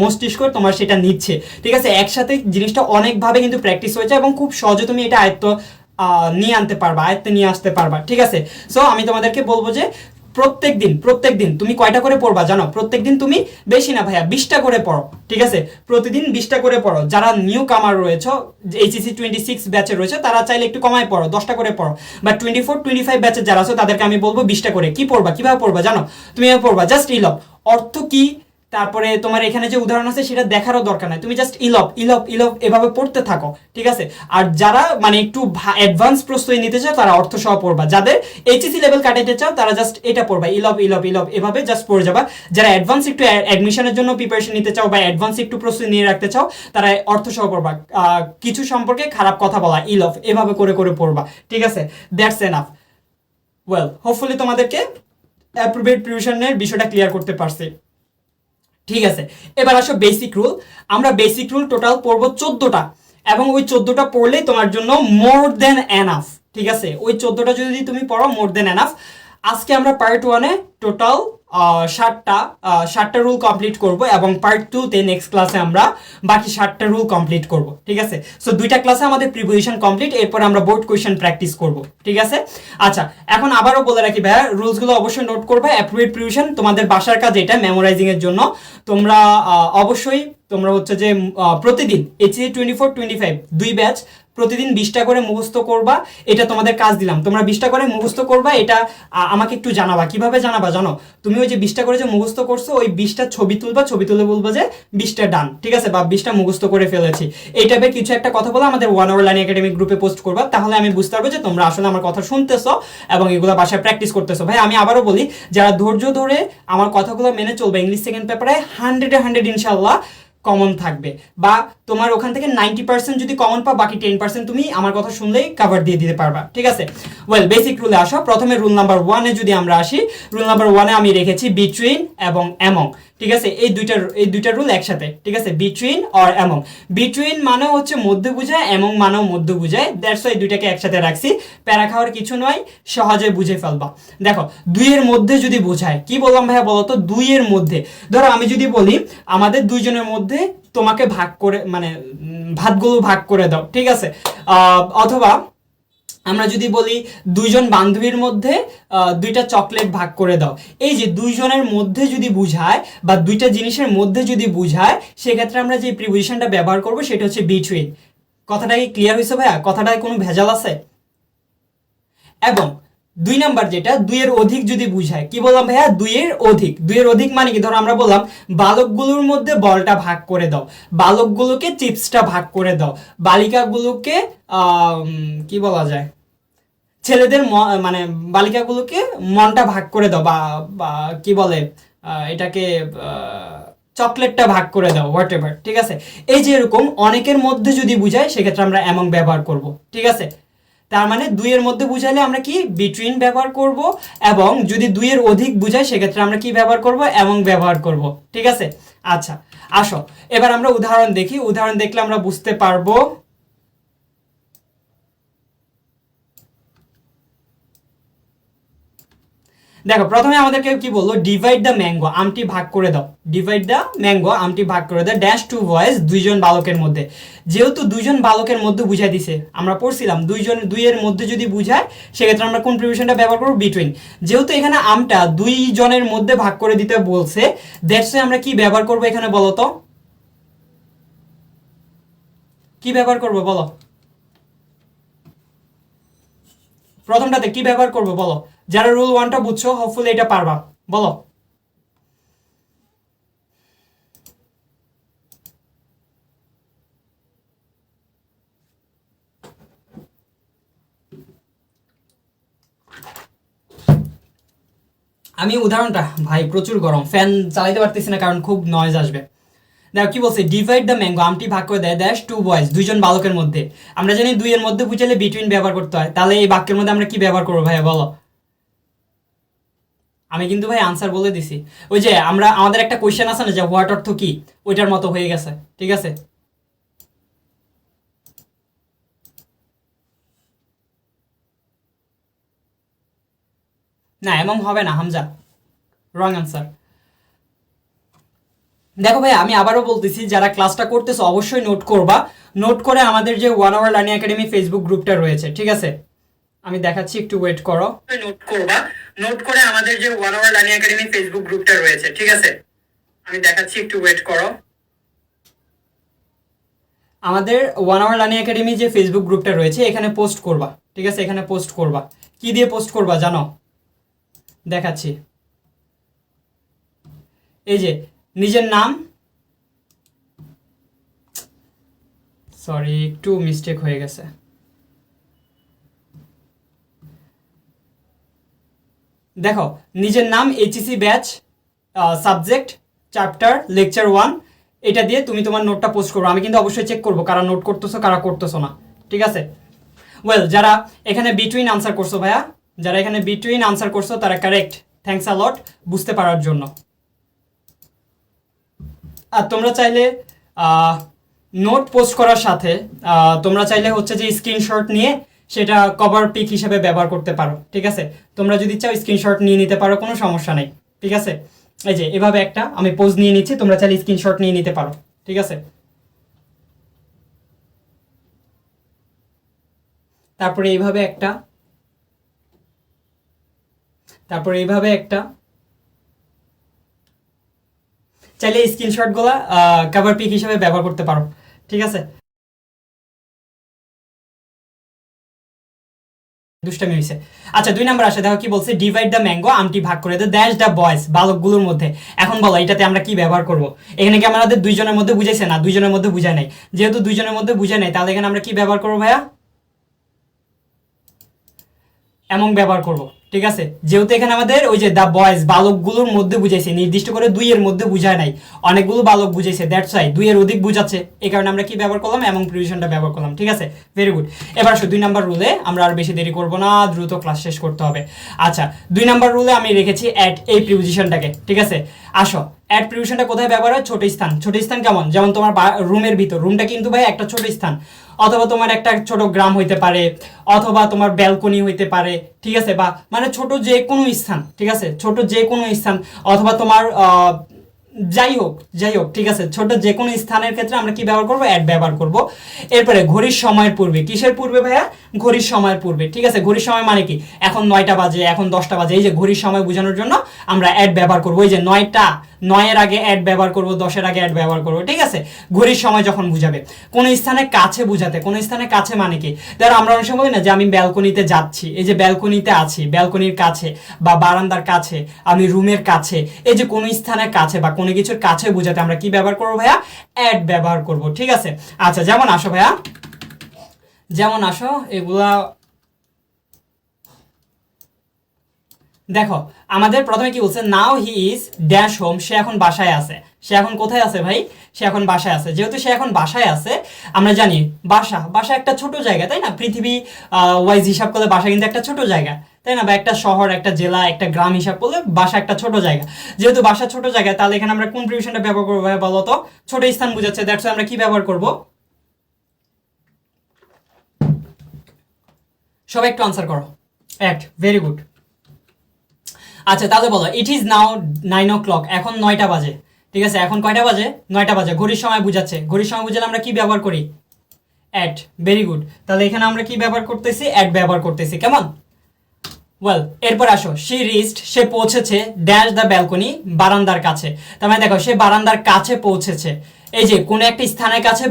মস্তিষ্ক তোমার সেটা নিচ্ছে। ঠিক আছে, একসাথে জিনিসটা অনেকভাবে কিন্তু প্র্যাকটিস হয়েছে এবং খুব সহজে তুমি এটা নিয়ে আনতে পারবা, আয়ত্তে নিয়ে আসতে পারবা। ঠিক আছে, সো আমি তোমাদেরকে বলবো যে প্রত্যেকদিন তুমি কয়টা করে পড়বা জানো? প্রত্যেকদিন তুমি বেশি না ভাইয়া 20টা করে পড়ো। ঠিক আছে, প্রতিদিন 20টা করে পড়ো। যারা নিউ কামার রয়েছে, এইচএসসি 26 ব্যাচে রয়েছে, তারা চাইলে একটু কমায় পড়ো, 10টা করে পড়ো। বাট 24-25 ব্যাচে যারা আছে তাদেরকে আমি বলবো 20টা করে। কি পড়বা, কিভাবে পড়বা জানো? তুমি পড়বা জাস্ট ইলভ, অর্থ কি, তারপরে তোমার এখানে যে উদাহরণ আছে সেটা দেখারও দরকার নাই, তুমি জাস্ট ইলভ এভাবে পড়তে থাকো। ঠিক আছে, আর যারা মানে একটু অ্যাডভান্স প্রস্তুতি নিতে চাও তারা অর্থ সহ পড়বা। যাদের এইচএসসি লেভেল কাটাইতে চাও তারা জাস্ট এটা পড়বা, ইলভ এভাবে জাস্ট পড়ে যাবা। যারা অ্যাডভান্স একটু অ্যাডমিশনের জন্য প্রিপারেশন নিতে চাও বা অ্যাডভান্স একটু প্রস্তুতি নিয়ে রাখতে চাও তারা অর্থ সহ পড়বা। কিছু সম্পর্কে খারাপ কথা বলা, ইলভ এভাবে করে করে পড়বা। ঠিক আছে, দ্যাটস এনাফ। ওয়েল, হোপফুলি তোমাদেরকে অ্যাপ্রোপ্রিয়েট প্রিপোজিশনের বিষয়টা ক্লিয়ার করতে পারছি। ঠিক আছে, এবার আসো বেসিক রুল। আমরা বেসিক রুল টোটাল পড়বো 14টা, এবং ওই 14টা পড়লেই তোমার জন্য মোর দেন এনাফ। ঠিক আছে, ওই 14টা যদি তুমি পড়ো মোর দেন এনাফ। আজকে আমরা পার্ট 1-এ টোটাল 7টা রুল কমপ্লিট করব, এবং পার্ট 2-তে নেক্সট ক্লাসে আমরা বাকি 7টা রুল কমপ্লিট করব। ঠিক আছে, সো 2টা ক্লাসে আমাদের প্রিপোজিশন কমপ্লিট, এরপর আমরা বোর্ড কোয়েশ্চেন প্র্যাকটিস করব। ঠিক আছে, আচ্ছা এখন আবারও বলে রাখি ভাইয়া, রুলসগুলো অবশ্যই নোট করবে। অ্যাপ্রোপ্রিয়েট প্রিপোজিশন তোমাদের বাসার কাজ, এটা মেমোরাইজিং এর জন্য তোমরা অবশ্যই তোমরা হচ্ছে যে প্রতিদিন এইচএসসি 24-25 দুই ব্যাচ প্রতিদিন 20টা করে মুখস্থ করবা, এটা তোমাদের কাজ দিলাম। তোমরা 20টা করে মুখস্থ করবা, এটা আমাকে একটু জানাবা। কিভাবে জানাবা জানো? তুমি ওই যে 20টা করে যে মুখস্থ করছো ওই 20টা ছবি তুলবা, ছবি তুলে বলবা যে 20টা ডান, ঠিক আছে, বা 20টা মুখস্থ করে ফেলেছি। এই টাইপের কিছু একটা কথা বলে আমাদের 1 আওয়ার লার্নিং একাডেমি গ্রুপে পোস্ট করবা, তাহলে আমি বুঝতে পারবো যে তোমরা আসলে আমার কথা শুনতেছো এবং এগুলো বাসায় প্র্যাকটিস করতেছো। ভাই আমি আবারও বলি, যারা ধৈর্য ধরে আমার কথাগুলো মেনে চলবে, ইংলিশ সেকেন্ড পেপারে 100-100 ইনশাল্লাহ কমন থাকবে, বা তোমার ওখান থেকে 90% যদি কমন পাও, বাকি 10% তুমি আমার কথা শুনলেই কভার দিয়ে দিতে পারবা, ঠিক আছে। ওয়েল, বেসিক রুলে আসো। প্রথমে রুল নাম্বার 1-এ যদি আমরা আসি, রুল নাম্বার 1-এ আমি রেখেছি বিটুইন এবং অ্যামং, ঠিক আছে। এই দুইটা রুল একসাথে, ঠিক আছে, বিটুইন অর অ্যামং। বিটুইন মানে হচ্ছে মধ্যে বুঝায়, অ্যামং মানেও মধ্যে বুঝায়, দ্যাটস ওয়াই দুইটাকে একসাথে রাখছি। প্যারা খাওয়ার কিছু নয়, সহজে বুঝে ফেলবা। দেখো, দুইয়ের মধ্যে যদি বোঝায়, কি বললাম ভাইয়া বলো তো? দুইয়ের মধ্যে, ধরো আমি যদি বলি আমাদের দুইজনের মধ্যে তোমাকে ভাগ করে, মানে ভাতগুলো ভাগ করে দাও, ঠিক আছে। অথবা আমরা যদি বলি দুইজন বান্ধবীর মধ্যে দুইটা চকলেট ভাগ করে দাও। এই যে দুইজনের মধ্যে যদি বুঝায় বা দুইটা জিনিসের মধ্যে যদি বুঝায়, সেক্ষেত্রে আমরা যে প্রিপোজিশনটা ব্যবহার করব সেটা হচ্ছে বিটুইন। কথাটা কি ক্লিয়ার হয়েছে ভাইয়া? কথাটায় কোনো ভেজাল আছে? এবং 2 নাম্বার যেটা, দুইয়ের অধিক যদি বুঝায়, কি বললাম ভাইয়া? দুইয়ের অধিক। দুইয়ের অধিক মানে কি? ধরো আমরা বললাম বালকগুলোর মধ্যে বলটা ভাগ করে দাও, বালকগুলোকে চিপসটা ভাগ করে দাও, বালিকাগুলোকে কি বলা যায়, ছেলেদের মানে বালিকাগুলোকে মনটা ভাগ করে দাও, বা কি বলে এটাকে, চকলেটটা ভাগ করে দাও, হোয়াট এভার, ঠিক আছে। এই যে এরকম অনেকের মধ্যে যদি বুঝায়, সেক্ষেত্রে আমরা অ্যামং ব্যবহার করব, ঠিক আছে। তার মানে দুইয়ের মধ্যে বুঝাইলে আমরা কি বিটুইন ব্যবহার করব, এবং যদি দুইয়ের অধিক বুঝায় সেক্ষেত্রে আমরা কি ব্যবহার করব? অ্যামং ব্যবহার করব, ঠিক আছে। আচ্ছা, আসো এবার আমরা উদাহরণ দেখি। উদাহরণ দেখলে আমরা বুঝতে পারবো। দেখো, প্রথমে আমাদেরকে কি বললো? ডিভাইড দ্য ম্যাঙ্গো, আমটি ভাগ করে দাও। ডিভাইড দ্য ম্যাঙ্গো, আমটি ভাগ করে দাও, ড্যাশ টু বয়েজ, দুইজন বালকের মধ্যে। যেহেতু দুইজন বালকের মধ্যে বুঝাই দিছে, আমরা পড়ছিলাম দুইয়ের মধ্যে যদি বুঝায়, সেক্ষেত্রে আমরা কোন প্রিপোজিশনটা ব্যবহার করবো? বিটুইন। যেহেতু এখানে আমটা দুইজনের মধ্যে ভাগ করে দিতে বলছে, দ্যাটস আমরা কি ব্যবহার করবো এখানে বলো তো? কি ব্যবহার করবো বলো? প্রথমটাতে কি ব্যবহার করবো বলো? যারা রুল 1টা বুঝছো, হোপফুলি এটা পারবা, বলো। আমি উদাহরণটা, ভাই প্রচুর গরম, ফ্যান চালাইতে পারতেছি না কারণ খুব নয়েজ আসবে। দেখো কি বলছে, ডিভাইড দ্য ম্যাঙ্গো, আমটি ভাগ করে দেয়, দ্যাশ টু বয়েজ, দুইজন বালকের মধ্যে। আমরা জানি দুইয়ের মধ্যে বুঝালে বিটুইন ব্যবহার করতে হয়, তাহলে এই বাক্যের মধ্যে আমরা কি ব্যবহার করবো ভাইয়া বলো? আমি কিন্তু ভাই আনসার বলে দিছি। ওই যে আমাদের একটা কোয়েশ্চেন আছে না, যে হোয়াট অর্থ কি, ওইটার মতো হয়ে গেছে, ঠিক আছে। না, এমন হবে না হামজা, রং আনসার। দেখো ভাই, আমি আবারও বলতেছি, যারা ক্লাসটা করতেছো অবশ্যই নোট করবা। নোট করে আমাদের যে 1 আওয়ার লার্নিং একাডেমি ফেসবুক গ্রুপটা রয়েছে, ঠিক আছে, আমি দেখাচ্ছি, একটু ওয়েট করো। নোট করবা, নোট করে আমাদের যে 1 আওয়ার লার্নিং একাডেমি ফেসবুক গ্রুপটা রয়েছে, ঠিক আছে, আমি দেখাচ্ছি, একটু ওয়েট করো। আমাদের 1 আওয়ার লার্নিং একাডেমি যে ফেসবুক গ্রুপটা রয়েছে, এখানে পোস্ট করবা, ঠিক আছে, এখানে পোস্ট করবা। কি দিয়ে পোস্ট করবা জানো? দেখাচ্ছি, এই যে নিজের নাম, সরি একটু মিস্টেক হয়ে গেছে। দেখো, নিজের নাম, HSC batch, subject, chapter, lecture 1, এটা দিয়ে তুমি তোমার নোটটা পোস্ট করবো। আমি কিন্তু অবশ্যই চেক করবো কারা নোট করতেছো কারা করতেছো না, ঠিক আছে। ওয়েল, যারা এখানে বিটুইন আনসার করছো ভাইয়া, যারা এখানে বিটুইন আনসার করছো তারা কারেক্ট, থ্যাঙ্কস আ লট বুঝতে পারার জন্য। আর তোমরা চাইলে নোট পোস্ট করার সাথে তোমরা চাইলে হচ্ছে যে স্ক্রিনশট নিয়ে সেটা কভার পিক হিসেবে ব্যবহার করতে পারো, ঠিক আছে। তোমরা যদি চাও স্ক্রিনশট নিয়ে নিতে পারো, কোনো সমস্যা নেই, ঠিক আছে। এই যে এভাবে একটা আমি পোজ নিয়ে নিচ্ছি, তোমরা চাইলে স্ক্রিনশট নিয়ে নিতে পারো, ঠিক আছে। তারপরে এইভাবে একটা, তারপরে এইভাবে একটা, চাইলে স্ক্রিনশটগুলো কভার পিক হিসেবে ব্যবহার করতে পারো, ঠিক আছে। দুষ্টামি হয়েছে। আচ্ছা 2 নাম্বার আসে, দেখো কি বলছে, ডিভাইড দ্য ম্যাঙ্গো, আমটি ভাগ করে দে, দ্যাশ দ্য বয়েজ, বালকগুলোর মধ্যে। এখন বলো এটাতে আমরা কি ব্যবহার করব? এখানে কি আমাদের দুইজনের মধ্যে বুঝাইছে? না, দুইজনের মধ্যে বুঝায় নাই। যেহেতু দুইজনের মধ্যে বুঝায় নাই, তাহলে এখানে আমরা কি ব্যবহার করবো ভাইয়া? এমন ব্যবহার করব, ঠিক আছে। যেহেতু এখানে আমাদের ওই যে দা বয়েজ, বালকগুলোর মধ্যে বুঝাইছে, নির্দিষ্ট করে 2 এর মধ্যে বুঝায় নাই, অনেকগুলো বালক বুঝাইছে, দ্যাটস ওয়াই 2 এর অধিক বুঝাচ্ছে, এই কারণে আমরা কি ব্যবহার করলাম? এমন প্রিপোজিশনটা ব্যবহার করলাম, ঠিক আছে। Very good. এবার আসো 2 নাম্বার রুলে, আমরা আর বেশি দেরি করব না, দ্রুত ক্লাস শেষ করতে হবে। আচ্ছা 2 নাম্বার রুলে আমি রেখেছি অ্যাট, এই প্রিপোজিশনটাকে, ঠিক আছে। আসো অ্যাট প্রিপোজিশনটা কোথায় ব্যবহার হয়? ছোট স্থান। ছোট স্থান কেমন? যেমন তোমার রুমের ভিতর, রুমটা কিন্তু ভাই একটা ছোট স্থান, অথবা তোমার একটা ছোট গ্রাম হইতে পারে, অথবা তোমার ব্যালকনি হইতে পারে, ঠিক আছে, বা মানে ছোট যে কোনো স্থান, ঠিক আছে, ছোট যে কোনো স্থান, অথবা তোমার যাই হোক ঠিক আছে, ছোট যে কোনো স্থানের ক্ষেত্রে আমরা কি ব্যবহার করব? অ্যাট ব্যবহার করব। এরপরে ঘড়ির সময়ের পূর্বে, কিসের পূর্বে ভাইয়া? ঘড়ির সময়ের পূর্বে, ঠিক আছে। ঘড়ির সময় মানে কি? এখন 9টা বাজে, এখন 10টা বাজে, এই যে ঘড়ির সময় বোঝানোর জন্য আমরা অ্যাট ব্যবহার করব। এই যে 9এর আগে অ্যাট ব্যবহার করব, 10-এর আগে অ্যাট ব্যবহার করব, ঠিক আছে। ঘড়ির সময় যখন বুঝাবে, কোন স্থানে কাছে বুঝাতে, কোন স্থানে কাছে মানে কি? ধরো আমরা অনেক সময় বলি না যে আমি ব্যালকনিতে যাচ্ছি, এই যে ব্যালকনিতে আছি, ব্যালকনির কাছে বা বারান্দার কাছে, আমি রুমের কাছে, এই যে কোন স্থানের কাছে বা কোনো কিছুর কাছে বুঝাতে আমরা কি ব্যবহার করবো ভাইয়া? অ্যাট ব্যবহার করব, ঠিক আছে। আচ্ছা যেমন আসো ভাইয়া, যেমন আসো, এগুলা দেখো, আমাদের প্রথমে কি বলছে? নাও হি ইজ ড্যাশ হোম, সে এখন বাসায় আছে। সে এখন কোথায় আছে ভাই? সে এখন বাসায় আছে। যেহেতু সে এখন বাসায় আছে, আমরা জানি বাসা একটা ছোট জায়গা, তাই না? পৃথিবী ওয়াইজ হিসাব করলে বাসা কিন্তু একটা ছোট জায়গা, তাই না? বা একটা শহর, একটা জেলা, একটা গ্রাম হিসাব করলে বাসা একটা ছোট জায়গা। যেহেতু বাসা ছোট জায়গা, তাহলে এখানে আমরা কোন প্রিপোজিশনটা ব্যবহার করবো ভাই বলো তো? ছোট স্থান বুঝাচ্ছে, দ্যাটস আমরা কি ব্যবহার করব? সবাই একটু আনসার করো। At, very good. আচ্ছা তাহলে বলো, ইট ইজ নাও 9 o'clock, এখন 9টা বাজে, ঠিক আছে। এখন কয়টা বাজে? 9টা বাজে। ঘড়ির সময় বুঝাচ্ছে, ঘড়ির সময় বুঝালে আমরা কি ব্যবহার করি? অ্যাট। Very good. তাহলে এখানে আমরা কি ব্যবহার করতেছি? অ্যাট ব্যবহার করতেছি, কেমন? ওয়েল, এরপর আসো, সে রিচড, সে পৌঁছেছে, ড্যাশ দ্য ব্যালকনি, বারান্দার কাছে। তার মানে দেখো সে বারান্দার কাছে পৌঁছেছে, এই যে কোন একটা স্থানের কাছে,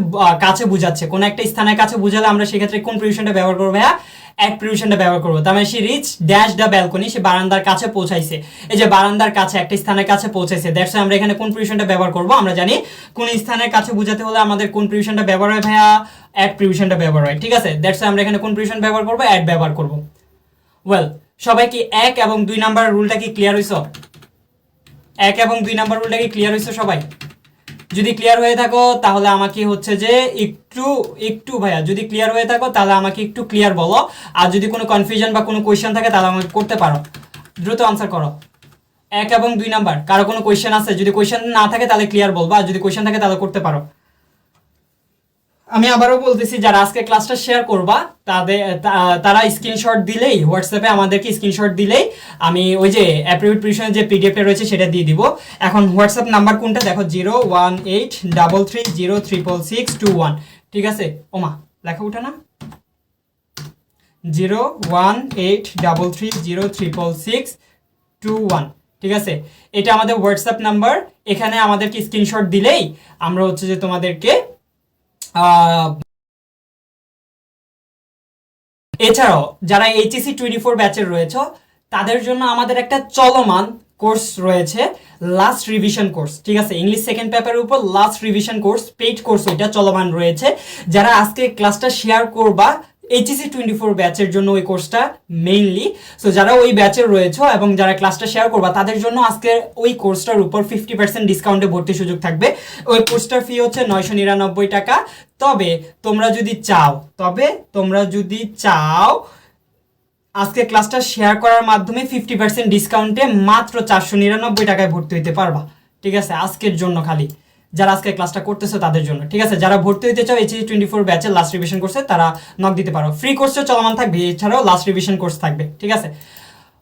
কাছে বুঝাচ্ছে, কোন একটা স্থানের কাছে বুঝালে আমরা সেক্ষেত্রে কোন প্রিপোজিশনটা ব্যবহার করবো ভাইয়া? অ্যাট প্রিপোজিশনটা ব্যবহার করবো। তার মানে সে রিচ ড্যাশ দ্য ব্যালকনি, সে বারান্দার কাছে পৌঁছাইছে, এই যে বারান্দার কাছে একটা স্থানের কাছে পৌঁছাইছে, দ্যাটস আমরা এখানে কোন প্রিপোজিশনটা ব্যবহার করবো? আমরা জানি কোন স্থানের কাছে বুঝাতে হলে আমাদের কোন প্রিপোজিশনটা ব্যবহার হয় ভাইয়া? অ্যাট প্রিপোজিশনটা ব্যবহার হয়, ঠিক আছে। দ্যাটস আমরা এখানে কোন প্রিপোজিশন ব্যবহার করবো? অ্যাট ব্যবহার করবো। ওয়েল, সবাই কি 1 এবং 2 নাম্বার রুলটা কি ক্লিয়ার হইছো? 1 এবং 2 নাম্বার রুলটা কি ক্লিয়ার হইছো সবাই? যদি ক্লিয়ার হয়ে থাকো তাহলে আমাকে হচ্ছে যে একটু একটু ভাইয়া, যদি ক্লিয়ার হয়ে থাকো তাহলে আমাকে একটু ক্লিয়ার বলো, আর যদি কোনো কনফিউশন বা কোনো কোয়েশ্চেন থাকে তাহলে আমাকে করতে পারো, দ্রুত আনসার করো। 1 এবং 2 নাম্বার কারো কোনো কোয়েশ্চেন আছে? যদি কোয়েশ্চেন না থাকে তাহলে ক্লিয়ার বলবা, আর যদি কোয়েশ্চেন থাকে তাহলে করতে পারো। আমি আবারও বলতেছি, যারা আজকে ক্লাসটা শেয়ার করবা তারা স্ক্রিনশট দিলেই, হোয়াটসঅ্যাপে আমাদেরকে স্ক্রিনশট দিলেই আমি ওই যে অ্যাপ্রুভড প্রিপোজিশনের যে পিডিএফটা রয়েছে সেটা দিয়ে দিব। এখন হোয়াটসঅ্যাপ নাম্বার কোনটা দেখো, 01833066621, ঠিক আছে। ওমা লেখা উঠে না, 01833066621, ঠিক আছে। এটা আমাদের হোয়াটসঅ্যাপ নাম্বার। এখানে আমাদেরকে স্ক্রিনশট দিলেই আমরা হচ্ছে যে তোমাদেরকে এছাড়াও যারা এইচএসসি 24 ব্যাচের রয়েছে তাদের জন্য আমাদের একটা চলমান কোর্স রয়েছে, লাস্ট রিভিশন কোর্স, ঠিক আছে। ইংলিশ সেকেন্ড পেপারের উপর last revision course, paid course ওইটা চলমান রয়েছে। যারা আজকে ক্লাসটা শেয়ার করবা এইচএসসি 24 ব্যাচের জন্য ওই কোর্সটা মেইনলি, সো যারা ওই ব্যাচের রয়েছে এবং যারা ক্লাসটা শেয়ার করবা তাদের জন্য আজকে ওই কোর্সটার উপর 50% ডিসকাউন্টে ভর্তি সুযোগ থাকবে। ওই কোর্সটার ফি হচ্ছে 999 টাকা। তবে তোমরা যদি চাও আজকে ক্লাসটা শেয়ার করার মাধ্যমে 50% ডিসকাউন্টে মাত্র 499 টাকায় ভর্তি হইতে পারবা, ঠিক আছে। আজকের জন্য খালি যারা আজকে ক্লাসটা করতেছে তাদের জন্য, ঠিক আছে। যারা ভর্তি হতে চাও এইচএসসি 24 ব্যাচের লাস্ট রিভিশন কোর্সে তারা নক দিতে পারো। ফ্রি কোর্সও চলমান থাকবে, এছাড়াও লাস্ট রিভিশন কোর্স থাকবে, ঠিক আছে।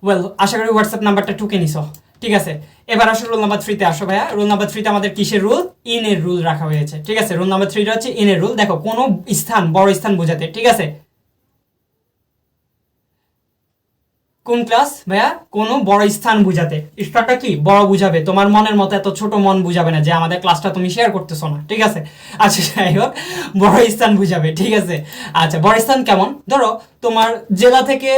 ওয়েল, আশা করি হোয়াটসঅ্যাপ নাম্বারটা টুকে নিছো, ঠিক আছে। এবার আসো রোল নাম্বার 3 তে আসো ভাইয়া। রোল নাম্বার 3 তে আমাদের কিসের রুল? ইন এর রুল রাখা হয়েছে, ঠিক আছে। রোল নাম্বার 3 হচ্ছে ইন এর রুল। দেখো কোনো স্থান, বড় স্থান বোঝাতে, ঠিক আছে, কোন ক্লাস ভাইয়া? কোনো বড় স্থান বুঝাতে। স্থানটা কি বড় বুঝাবে, তোমার মনের মতো এত ছোট মন বুঝাবে না যে আমাদের ক্লাসটা তুমি শেয়ার করতেছো না, ঠিক আছে? আচ্ছা যাই হোক, বড় স্থান বুঝাবে, ঠিক আছে? আচ্ছা বড় স্থান কেমন? ধরো তোমার জেলা থেকে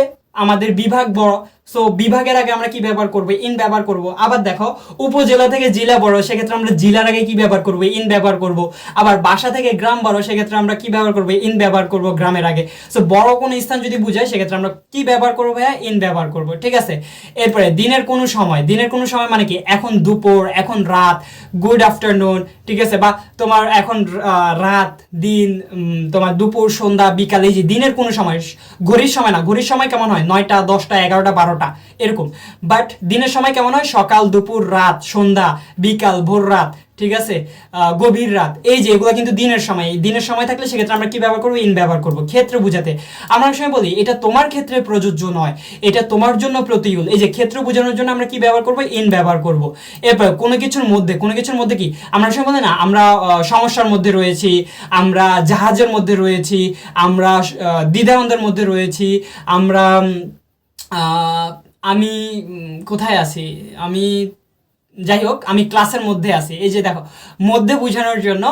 আমাদের বিভাগ বড়, সো বিভাগের আগে আমরা কি ব্যবহার করবো? ইন ব্যবহার করব। আবার দেখো উপজেলা থেকে জেলা বড়, সেক্ষেত্রে আমরা জেলার আগে কি ব্যবহার করবো? ইন ব্যবহার করব। আবার বাসা থেকে গ্রাম বড়, সেক্ষেত্রে আমরা কি ব্যবহার করবো? ইন ব্যবহার করব গ্রামের আগে। সো বড় কোনো স্থান যদি বুঝায় সেক্ষেত্রে আমরা কি ব্যবহার করবো ভাইয়া? ইন ব্যবহার করব, ঠিক আছে? এরপরে দিনের কোনো সময়, দিনের কোনো সময় মানে কি? এখন দুপুর, এখন রাত, গুড আফটারনুন, ঠিক আছে? বা তোমার এখন রাত, দিন, তোমার দুপুর, সন্ধ্যা, বিকাল, এই যে দিনের কোনো সময়, ঘড়ির সময় না। ঘড়ির সময় কেমন হয়? 9টা, 10টা, 11টা, 12টা এরকম। বাট দিনের সময় কেমন হয়? সকাল, দুপুর, রাত, সন্ধ্যা, বিকাল, ভোর রাত, ঠিক আছে? গভীর রাত, এই যে এগুলো কিন্তু দিনের সময়। দিনের সময় থাকলে সেক্ষেত্রে আমরা কি ব্যবহার করবো? ইন ব্যবহার করবো ক্ষেত্র বুঝাতে। আমরা অনেক সময় বলি এটা তোমার ক্ষেত্রে প্রযোজ্য নয়, এটা তোমার জন্য প্রতিকূল, এই যে ক্ষেত্র বোঝানোর জন্য আমরা কি ব্যবহার করবো? ইন ব্যবহার করব। এরপর কোনো কিছুর মধ্যে, কোনো কিছুর মধ্যে কি আমরা অনেক সময় বলি না আমরা সমস্যার মধ্যে রয়েছি, আমরা জাহাজের মধ্যে রয়েছি, আমরা দ্বিধাদ্বন্দ্বের মধ্যে রয়েছি, আমরা আমি কোথায় আছি, আমি যাই হোক আমি ক্লাসের মধ্যে আছি। এই যে দেখো মধ্যে বোঝানোর জন্য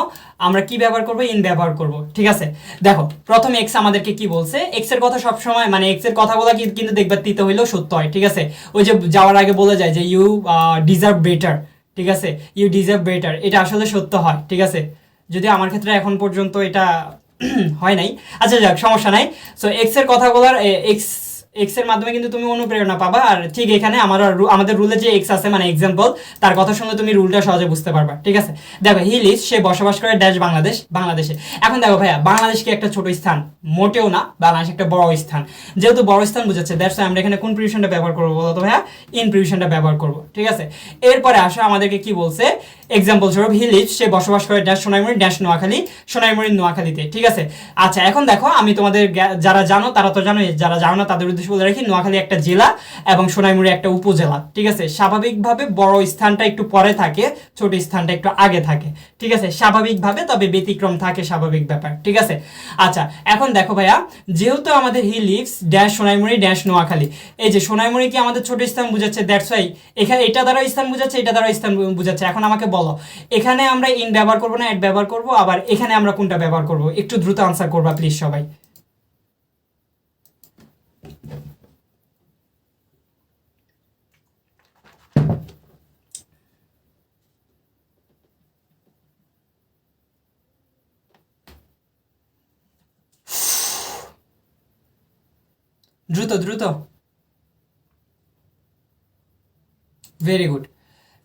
আমরা কি ব্যবহার করব? ইন ব্যবহার করব, ঠিক আছে? দেখো প্রথম এক্স আমাদেরকে কি বলছে? এক্স এর কথা সব সময় মানে এক্স এর কথা বলা কিন্তু দেখবে তিতে হইলেও সত্য হয়, ঠিক আছে? ওই যে যাওয়ার আগে বলে যায় যে ইউ ডিজার্ভ বেটার, ঠিক আছে? ইউ ডিজার্ভ বেটার, এটা আসলে সত্য হয়, ঠিক আছে? যদি আমার ক্ষেত্রে এখন পর্যন্ত এটা হয় নাই, আচ্ছা যাক সমস্যা নাই। সো এক্স এর কথা বলার এক্স এর মাধ্যমে কিন্তু তুমি অনুপ্রেরণা পাবা। আর ঠিক এখানে আমাদের রুলে যে এক্স আছে মানে এক্সাম্পল, তার কথা শুনে তুমি রুলটা সহজে বুঝতে পারবা, ঠিক আছে? দেখো হি লিভস, সে বসবাস করে ড্যাশ বাংলাদেশে। এখন দেখো ভাইয়া বাংলাদেশ কি একটা ছোট স্থান? মোটেও না, বাংলাদেশ একটা বড় স্থান। যেহেতু বড় স্থান বুঝাচ্ছে দ্যাটস ওয়াই আমরা এখানে কোন প্রিভিশনটা ব্যবহার করবো বলো তো ভাইয়া? ইন প্রিভিশনটা ব্যবহার করবো, ঠিক আছে? এরপরে আসো আমাদেরকে কি বলছে? এক্সাম্পল স্বরূপ হি লিভস, সে বসবাস করে ড্যাশ সোনাইমুড়ি সোনাইমুড়ির নোয়াখালীতে, ঠিক আছে? আচ্ছা এখন দেখো আমি তোমাদের যারা জানো তারা তো জানোই, যারা জানো না তাদের উদ্দেশ্যে বলে রাখি, নোয়াখালী একটা জেলা এবং সোনাইমুড়ি একটা উপজেলা, ঠিক আছে? স্বাভাবিকভাবে বড় স্থানটা একটু পরে থাকে, ছোট স্থানটা একটু আগে থাকে, ঠিক আছে? স্বাভাবিকভাবে, তবে ব্যতিক্রম থাকে, স্বাভাবিক ব্যাপার, ঠিক আছে? আচ্ছা এখন দেখো ভাইয়া, যেহেতু আমাদের he lives dash Sonaimuri dash Noakhali, এই যে সোনাইমুড়ি কি আমাদের ছোট স্থান বুঝাচ্ছে, দ্যাটস ওয়াই এখানে এটা দ্বারা স্থান বুঝাচ্ছে, এটা দ্বারা স্থান বুঝাচ্ছে। এখন আমাকে বলো এখানে আমরা ইন ব্যবহার করবো না এট ব্যবহার করবো, আবার এখানে আমরা কোনটা ব্যবহার করবো? একটু দ্রুত আনসার করবা প্লিজ সবাই। দ্রুত দ্রুত, ভেরি গুড।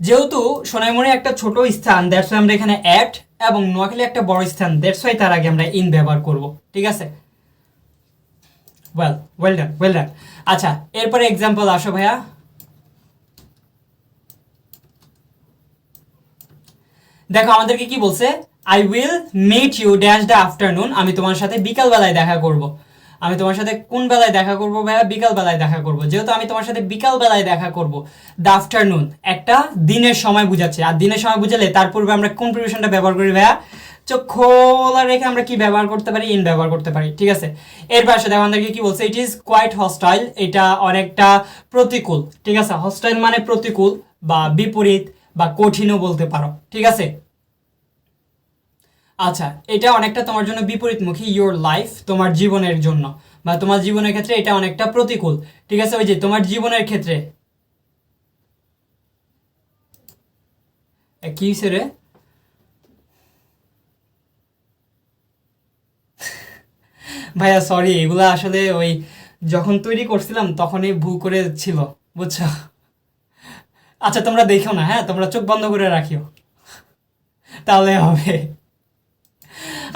যেহেতু সোনাইমুড়ি একটা ছোট স্থান দ্যাটস ওয়াই আমরা এখানে অ্যাট, এবং নোয়াখালী একটা বড় স্থান দ্যাটস ওয়াই তার আগে আমরা ইন ব্যবহার করব, ঠিক আছে? Well done. আচ্ছা এরপরে এক্সাম্পল আসো ভাইয়া। দেখো আমাদেরকে কি বলছে? I will meet you dash the afternoon, আমি তোমার সাথে বিকাল বেলায় দেখা করব। আমি তোমার সাথে কোন বেলায় দেখা করব ভাইয়া? বিকাল বেলায় দেখা করব। যেহেতু আমি তোমার সাথে বিকাল বেলায় দেখা করব, দ্য আফটারনুন একটা দিনের সময় বুঝাচ্ছে। আর দিনের সময় বুঝালে তার পূর্বে আমরা কোন প্রিভিশনটা ব্যবহার করি ভাইয়া? চোখ খোলা রেখে আমরা কি ব্যবহার করতে পারি? ইন ব্যবহার করতে পারি, ঠিক আছে? এর পাশে দেখো আমাদেরকে কি বলছে? ইট ইজ কোয়াইট হস্টাইল, এটা অনেকটা প্রতিকূল, ঠিক আছে? হস্টাইল মানে প্রতিকূল বা বিপরীত বা কঠিনও বলতে পারো, ঠিক আছে? আচ্ছা এটা অনেকটা তোমার জন্য বিপরীতমুখী, ইওর লাইফ তোমার জীবনের জন্য বা তোমার জীবনের ক্ষেত্রে এটা অনেকটা প্রতিকূল, ঠিক আছে? ওই যে তোমার জীবনের ক্ষেত্রে কি হয়েছে রে ভাইয়া? সরি, এগুলা আসলে ওই যখন তৈরি করছিলাম তখনই ভুল করে ছিল, বুঝছো? আচ্ছা তোমরা দেখো না, হ্যাঁ তোমরা চোখ বন্ধ করে রাখিও, তাহলে হবে।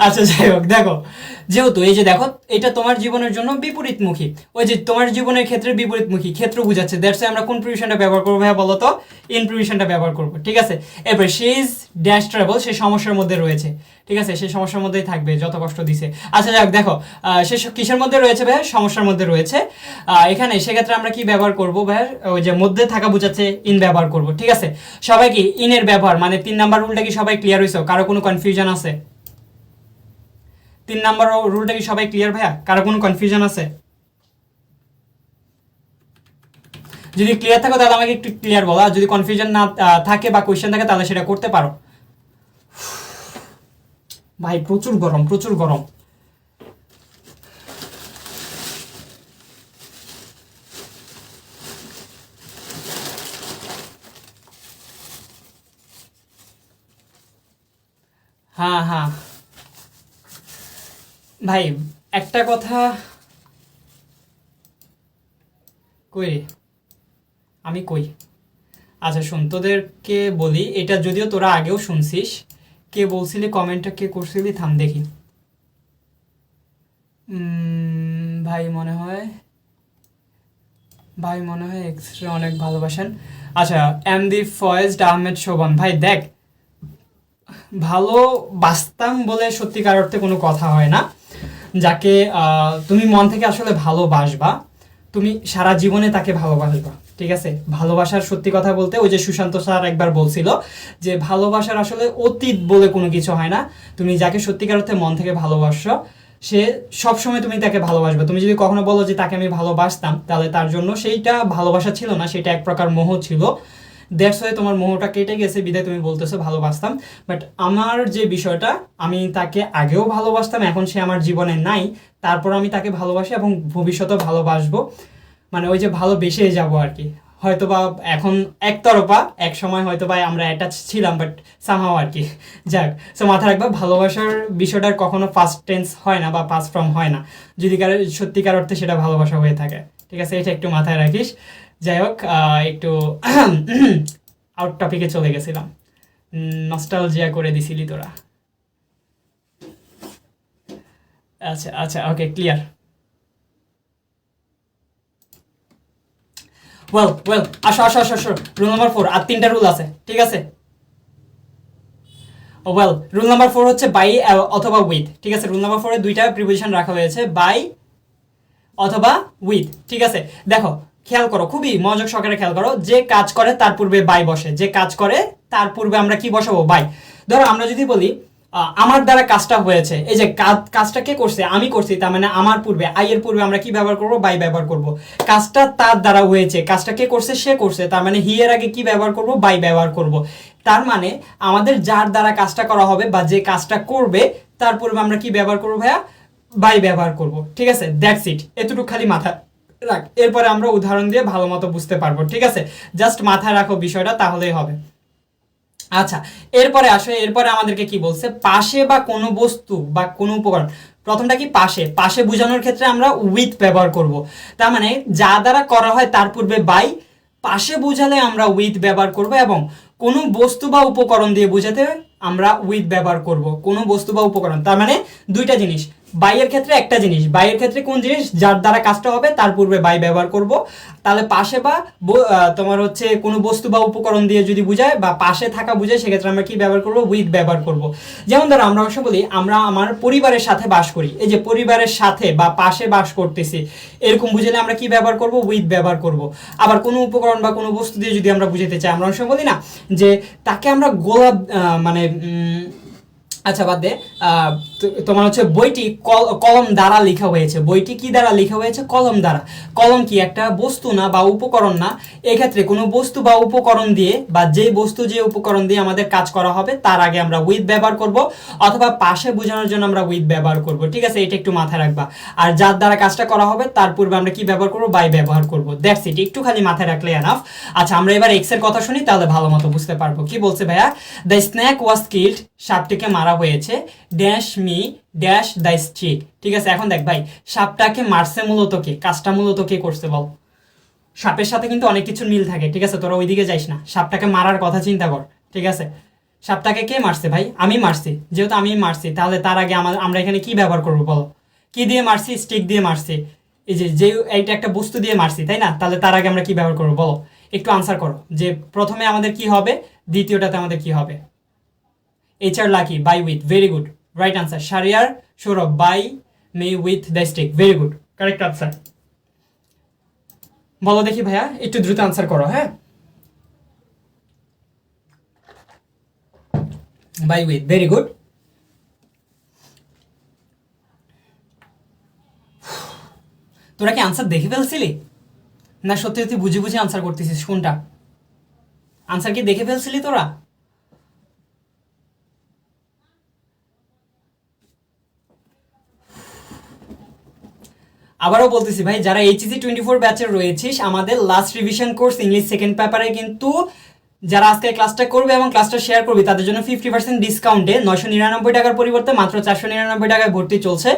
আচ্ছা যাই হোক, দেখো যেহেতু এই যে দেখো এটা তোমার জীবনের জন্য বিপরীতমুখী, ওই যে তোমার জীবনের ক্ষেত্রে বিপরীতমুখী ক্ষেত্র বুঝাচ্ছে, দ্যাটস আমরা কোন প্রিভিশনটা ব্যবহার করবো ভাইয়া বলো তো? ইন প্রিভিশনটা ব্যবহার করবো, ঠিক আছে? এরপর শি ইজ ড্যাশ ট্রাভেল, সে সমস্যার মধ্যে রয়েছে, ঠিক আছে? সে সমস্যার মধ্যেই থাকবে, যত কষ্ট দিছে। আচ্ছা যাক দেখো সে কিসের মধ্যে রয়েছে ভাইয়া? সমস্যার মধ্যে রয়েছে। এখানে সেক্ষেত্রে আমরা কি ব্যবহার করবো ভাইয়া? ওই যে মধ্যে থাকা বুঝাচ্ছে, ইন ব্যবহার করবো, ঠিক আছে? সবাই কি ইনের ব্যবহার মানে 3 নাম্বার রুলটা কি সবাই ক্লিয়ার হয়েছে? কারো কোনো কনফিউশন আছে? 3 নাম্বার রুলটা কি সবাই ক্লিয়ার ভাইয়া? কারো কোনো কনফিউশন আছে? যদি ক্লিয়ার থাকো তাহলে আমাকে একটু ক্লিয়ার বলো, আর যদি কনফিউশন না থাকে বা কোয়েশ্চেন থাকে তাহলে সেটা করতে পারো। ভাই প্রচুর গরম, প্রচুর গরম। হ্যাঁ হ্যাঁ ভাই, একটা কথা কই রে, আমি কই, আচ্ছা শোন তোদেরকে বলি, এটা যদিও তোরা আগেও শুনছিস। কে বলছিলি কমেন্টটা, কে করছিলি, থাম দেখি। ভাই মনে হয়, ভাই মনে হয় এক্সরে অনেক ভালোবাসেন। আচ্ছা, এমডি ফয়েজ আহমেদ শোভন, ভাই দেখ, ভালোবাসতাম বলে সত্যিকার অর্থে কোনো কথা হয় না। যাকে তুমি মন থেকে আসলে ভালোবাসবা, তুমি সারা জীবনে তাকে ভালোবাসবা, ঠিক আছে। ভালোবাসার সত্যি কথা বলতে ওই যে সুশান্ত স্যার একবার বলছিল যে ভালোবাসার আসলে অতীত বলে কোনো কিছু হয় না। তুমি যাকে সত্যিকার অর্থে মন থেকে ভালোবাসো, সে সব সময় তুমি তাকে ভালোবাসবে। তুমি যদি কখনো বলো যে তাকে আমি ভালোবাসতাম, তাহলে তার জন্য সেইটা ভালোবাসা ছিল না, সেটা এক প্রকার মোহ ছিল। দ্যাটস ওয়াই তোমার মোহটা কেটে গেছে বিধায় তুমি বলতেছো ভালোবাসতাম। বাট আমার যে বিষয়টা, আমি তাকে আগেও ভালোবাসতাম, এখন সে আমার জীবনে নাই, তারপর আমি তাকে ভালোবাসি এবং ভবিষ্যতেও ভালোবাসবো। মানে ওই যে ভালোবেসে যাব আর কি। হয়তোবা এখন একতরফা, এক সময় হয়তোবা আমরা অ্যাটাচ ছিলাম, বাট সামহাও আর কি। যাক, সো মাথায় রাখবা, ভালোবাসার বিষয়টার কখনো ফার্স্ট টেন্স হয় না বা পাস ফর্ম হয় না, যদি সত্যিকার অর্থে সেটা ভালোবাসা হয়ে থাকে, ঠিক আছে। এটা একটু মাথায় রাখিস। যাই হোক, একটু আউট টপিকে চলে গেছিলাম, নস্টালজিয়া করে দিছিলি তোরা। আচ্ছা আচ্ছা, ওকে, ক্লিয়ার। ওয়েল ওয়েল, আসো আসো আসো আসো, রুল নাম্বার 4, আর 3টা রুল আছে, ঠিক আছে। ওয়েল, রুল নাম্বার 4 হচ্ছে বাই অথবা উইথ, ঠিক আছে। রুল নাম্বার 4 এ দুইটা প্রিপোজিশন রাখা হয়েছে, বাই অথবা উইথ, ঠিক আছে। দেখো, খেয়াল করো, খুবই মনোযোগ সহকারে খেয়াল করো, যে কাজ করে তার পূর্বে বাই বসে, যে কাজ করে তার পূর্বে আমরা কি বসাবো, বাই। ধরো আমরা যদি বলি আমার দ্বারা কাজটা হয়েছে, এই যে কাজটা কে করছে, আমি করছি, তার মানে আমার পূর্বে, আই এর পূর্বে আমরা কি ব্যবহার করব, বাই ব্যবহার করব। কাজটা তার দ্বারা হয়েছে, কাজটা কে করছে, সে করছে, তার মানে হি এর আগে কি ব্যবহার করব, বাই ব্যবহার করব। তার মানে আমাদের যার দ্বারা কাজটা করা হবে বা যে কাজটা করবে তার পূর্বে আমরা কি ব্যবহার করবো ভাইয়া, বাই ব্যবহার করব, ঠিক আছে। দ্যাটস ইট, এতটুকু খালি মাথা রাখ, এরপরে আমরা উদাহরণ দিয়ে ভালো মতো বুঝতে পারবো, ঠিক আছে। জাস্ট মাথায় রাখো বিষয়টা, তাহলেই হবে। আচ্ছা, এরপরে আসো, এরপরে আমাদেরকে কি বলছে, পাশে বা কোনো বস্তু বা কোনো উপকরণ। প্রথমটা কি, পাশে, পাশে বোঝানোর ক্ষেত্রে আমরা উইথ ব্যবহার করব। তার মানে যা দ্বারা করা হয় তার পূর্বে বাই, পাশে বোঝালে আমরা উইথ ব্যবহার করব, এবং কোনো বস্তু বা উপকরণ দিয়ে বোঝাতে আমরা উইথ ব্যবহার করব। কোনো বস্তু বা উপকরণ, তার মানে দুইটা জিনিস। বাইয়ের ক্ষেত্রে একটা জিনিস, বাইয়ের ক্ষেত্রে কোন জিনিস, যার দ্বারা কাজটা হবে তার পূর্বে বাই ব্যবহার করব। তাহলে পাশে বা তোমার হচ্ছে কোনো বস্তু বা উপকরণ দিয়ে যদি বোঝায় বা পাশে থাকা বোঝায়, সেক্ষেত্রে আমরা কি ব্যবহার করব, উইথ ব্যবহার করব। যেমন ধরো আমরা অবশ্য বলি আমরা আমার পরিবারের সাথে বাস করি, এই যে পরিবারের সাথে বা পাশে বাস করতেছি, এরকম বুঝালে আমরা কি ব্যবহার করব, উইথ ব্যবহার করব। আবার কোনো উপকরণ বা কোনো বস্তু দিয়ে যদি আমরা বুঝাতে চাই, আমরা অনেক সময় বলি না যে তাকে আমরা গোলাপ, মানে আচ্ছা বাদ দে, তোমার হচ্ছে বইটি কলম দ্বারা লেখা হয়েছে, বইটি কি দ্বারা লেখা হয়েছে, কলম দ্বারা। কলম কি একটা বস্তু না বা উপকরণ না, এক্ষেত্রে কোনো বস্তু বা উপকরণ দিয়ে বা যে বস্তু যে উপকরণ দিয়ে আমাদের কাজ করা হবে তার আগে আমরা উইথ ব্যবহার করব, অথবা পাশে বোঝানোর জন্য আমরা উইথ ব্যবহার করব, ঠিক আছে। এটা একটু মাথায় রাখবা। আর যার দ্বারা কাজটা করা হবে তার পূর্বে আমরা কি ব্যবহার করব, বাই ব্যবহার করব। দ্যাটস ইট, একটু খালি মাথায় রাখলে এনাফ। আচ্ছা, আমরা এবার এক্স এর কথা শুনি, তাহলে ভালো মতো বুঝতে পারবো। কি বলছে ভাইয়া, দ্য স্নেক ওয়াজ কিল্ড, সাপটিকে মারা হয়েছে, dash me dash the stick, ঠিক আছে। এখন দেখ ভাই, সাপটাকে মারছে মূলত কে, কাজটা মূলত কে করছে বল। সাপের সাথে কিন্তু অনেক কিছুর মিল থাকে, ঠিক আছে, তোরা ওইদিকে যাইস না, সাপটাকে মারার কথা চিন্তা কর, ঠিক আছে। সাপটাকে কে মারছে ভাই, আমি মারছি, যেহেতু আমি মারছি তাহলে তার আগে আমরা এখানে কি ব্যবহার করবো বলো, কি দিয়ে মারছি, স্টিক দিয়ে মারছি, এই যে এইটা একটা বস্তু দিয়ে মারছি, তাই না। তাহলে তার আগে আমরা কি ব্যবহার করবো বলো, একটু আনসার করো, যে প্রথমে আমাদের কি হবে, দ্বিতীয়টাতে আমাদের কি হবে। HR Lucky, by with, very good, right answer. Shariar Shurab, by me with the stick, very good, correct answer. বলো দেখি ভাইয়া, একটু দ্রুত আনসার করো, হ্যাঁ। by with, very good. তোরা কি আনসার দেখে ফেলছিলি, না সত্যি সত্যি বুঝে বুঝে আনসার করতেছিস কোনটা? আনসার কি দেখে ফেলছিলি তোরা? আবারও বলতেছি ভাই, যারা এইচএসি 24 ব্যাচের রয়েছিস, আমাদের last revision course English second পেপারে কিন্তু যারা আজকে ক্লাসটা করবে এবং ক্লাসটা শেয়ার করবে তাদের জন্য 50% ডিসকাউন্টে 999 টাকার পরিবর্তে মাত্র 499 টাকায় ভর্তি চলছে।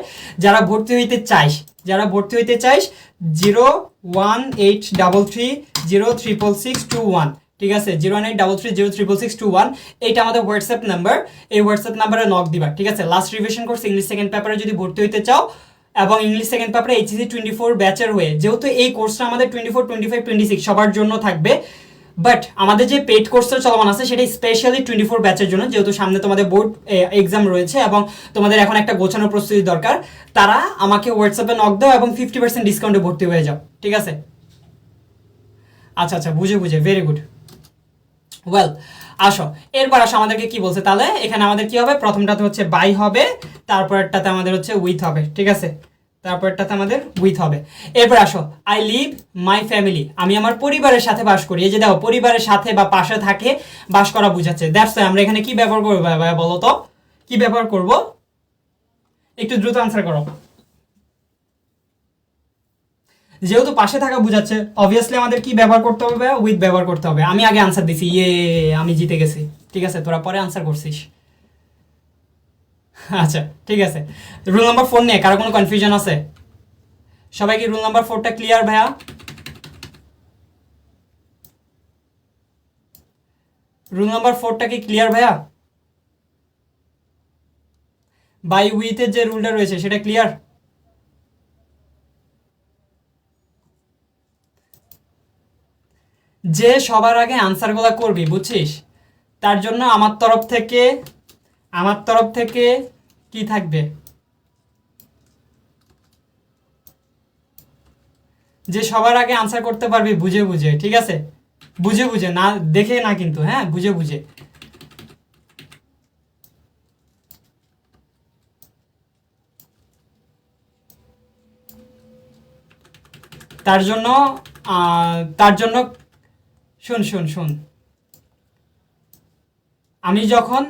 যারা ভর্তি হইতে চাইস 01833 ঠিক আছে, 01833 এইটা আমাদের হোয়াটসঅ্যাপ নাম্বার। এই হোয়াটসঅ্যাপ নাম্বারে নক দিবা, ঠিক আছে। Last revision course English second পেপারে যদি ভর্তি হইতে চাও এবং ইংলিশ সেকেন্ড পেপারে এইচএসি 24 ব্যাচের হয়ে, যেহেতু এই কোর্সটা আমাদের 24, 25, 26 সবার জন্য থাকবে, বাট আমাদের যে পেড কোর্সটা চলমান আছে সেটা স্পেশালি 24 ব্যাচের জন্য, যেহেতু সামনে তোমাদের বোর্ড এক্সাম রয়েছে এবং তোমাদের এখন একটা গোছানো প্রস্তুতি দরকার। তারা আমাকে হোয়াটসঅ্যাপে নক দাও এবং 50% ডিসকাউন্টে ভর্তি হয়ে যাও, ঠিক আছে। আচ্ছা আচ্ছা, বুঝে ভেরি গুড। ওয়েল, আসো এরপর আসো আমাদেরকে কি বলছে তাহলে। এখানে আমাদের কি হবে, প্রথমটাতে হচ্ছে বাই হবে, তারপরটাতে আমাদের হচ্ছে উইথ হবে, ঠিক আছে। তারপরটাতে আমাদের উইথ হবে। এরপর আসো, আই লিভ মাই ফ্যামিলি, আমি আমার পরিবারের সাথে বাস করি। এই যে দেখো, পরিবারের সাথে বা পাশে থাকে বাস করা বুঝাচ্ছে। দ্যাটস ওয়াই আমরা এখানে কি ব্যবহার করবো ভাই বলো তো, কি ব্যবহার করব? একটু দ্রুত আনসার করো। যেহেতু পাশে থাকা বুঝাচ্ছে, অবভিয়াসলি আমাদের কি ব্যবহার করতে হবে? উইথ ব্যবহার করতে হবে। আমি আগে আনসার দিছি, আমি জিতে গেছি, ঠিক আছে। তোরা পরে আনসার করছিস। আচ্ছা ঠিক আছে। রুল নাম্বার 4 নিয়ে কারো কোনো কনফিউশন আছে? সবাই কি রুল নাম্বার 4টা ক্লিয়ার ভাইয়া? রুল নাম্বার 4টা কি ক্লিয়ার ভাইয়া? বাই উইথের যে রুলটা রয়েছে সেটা ক্লিয়ার? যে সবার আগে আনসারগুলো করবি বুঝছিস, তার জন্য আমার তরফ থেকে কি থাকবে, যে সবার আগে আনসার করতে পারবি বুঝে বুঝে, ঠিক আছে। বুঝে বুঝে না, দেখে না কিন্তু, হ্যাঁ বুঝে বুঝে। তার জন্য তার জন্য শুন শুন শুন, আমি যখন